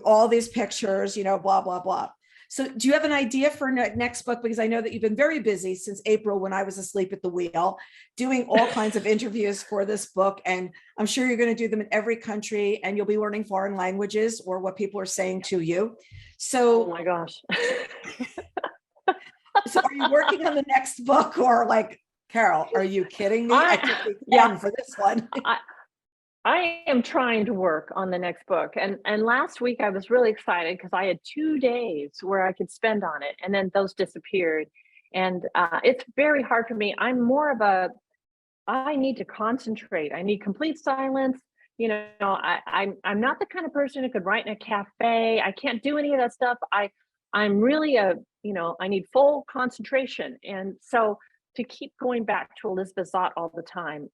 all these pictures, blah, blah, blah. So do you have an idea for next book? Because I know that you've been very busy since April, when I was asleep at the wheel, doing all kinds of interviews for this book. And I'm sure you're going to do them in every country, and you'll be learning foreign languages or what people are saying to you. So, oh my gosh. So are you working on the next book, or Carol, are you kidding me? I took the pen for this one. I am trying to work on the next book. And last week I was really excited because I had 2 days where I could spend on it, and then those disappeared. And it's very hard for me. I'm more of a I need to concentrate. I need complete silence. I'm not the kind of person who could write in a cafe. I can't do any of that stuff. I'm really I need full concentration. And so to keep going back to Elizabeth Zott all the time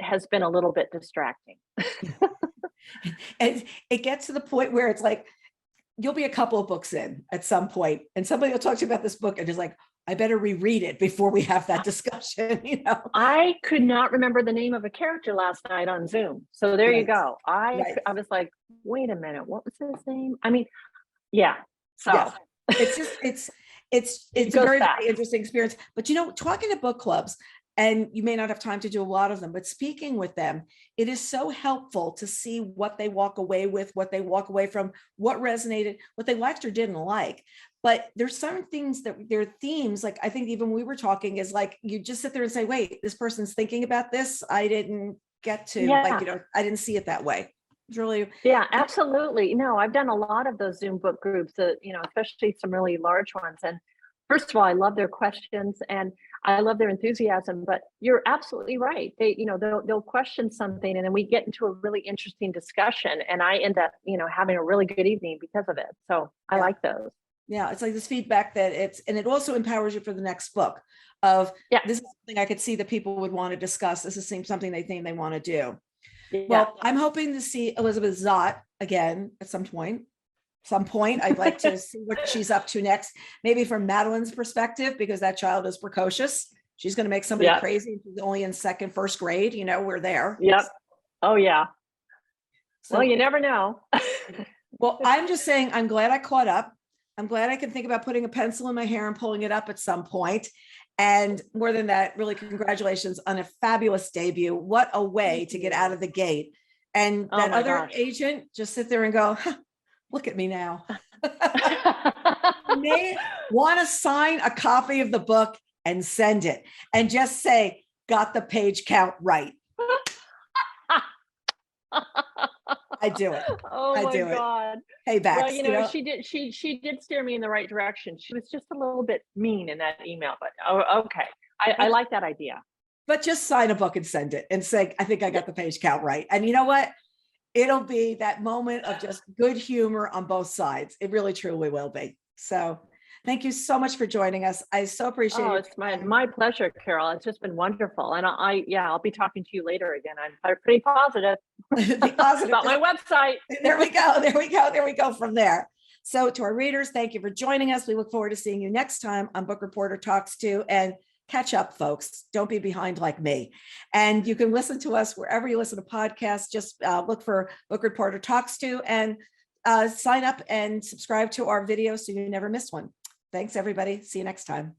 has been a little bit distracting. And it gets to the point where it's like, you'll be a couple of books in at some point, and somebody will talk to you about this book and just like, I better reread it before we have that discussion, I could not remember the name of a character last night on Zoom. So there you Right. go. Right. I was like, wait a minute, what was his name? I mean, yeah. So Yes. It's just, it's a goes very, fast. very interesting experience. But talking to book clubs, and you may not have time to do a lot of them, but speaking with them, it is so helpful to see what they walk away with, what they walk away from, what resonated, what they liked or didn't like. But there's some things that their themes, like I think even we were talking, is like, you just sit there and say, wait, this person's thinking about this. I didn't get to, Yeah. I didn't see it that way. It's really, Yeah, absolutely. No, I've done a lot of those Zoom book groups that, especially some really large ones. And first of all, I love their questions and I love their enthusiasm, but you're absolutely right. They'll question something and then we get into a really interesting discussion and I end up, having a really good evening because of it. So I yeah. like those. Yeah, it's like this feedback that and it also empowers you for the next book of, Yeah. this is something I could see that people would want to discuss. This is something they think they want to do. Yeah. Well, I'm hoping to see Elizabeth Zott again at some point. I'd like to see what she's up to next, maybe from Madeline's perspective, because that child is precocious. She's going to make somebody Yep. crazy. She's only in first grade. We're there. Yep. Oh, yeah. So, Well, you never know. well, I'm just saying, I'm glad I caught up. I'm glad I can think about putting a pencil in my hair and pulling it up at some point. And more than that, really congratulations on a fabulous debut. What a way to get out of the gate. And Oh that my other gosh. agent just sit there and go, huh, look at me now. You may want to sign a copy of the book and send it and just say, got the page count right. I do it. Oh I my do it. God. Paybacks. Well, she did steer me in the right direction. She was just a little bit mean in that email, but okay. I like that idea. But just sign a book and send it and say, I think I got the page count right. And you know what? It'll be that moment of just good humor on both sides. It really, truly will be. So thank you so much for joining us. I so appreciate it. It's my pleasure, Carol. It's just been wonderful. And I'll be talking to you later again. I'm pretty positive, Be positive. about my website. There we go. There we go. There we go from there. So to our readers, thank you for joining us. We look forward to seeing you next time on Book Reporter Talks To, and catch up, folks. Don't be behind like me. And you can listen to us wherever you listen to podcasts. Just look for Book Reporter Talks To and sign up and subscribe to our videos so you never miss one. Thanks, everybody. See you next time.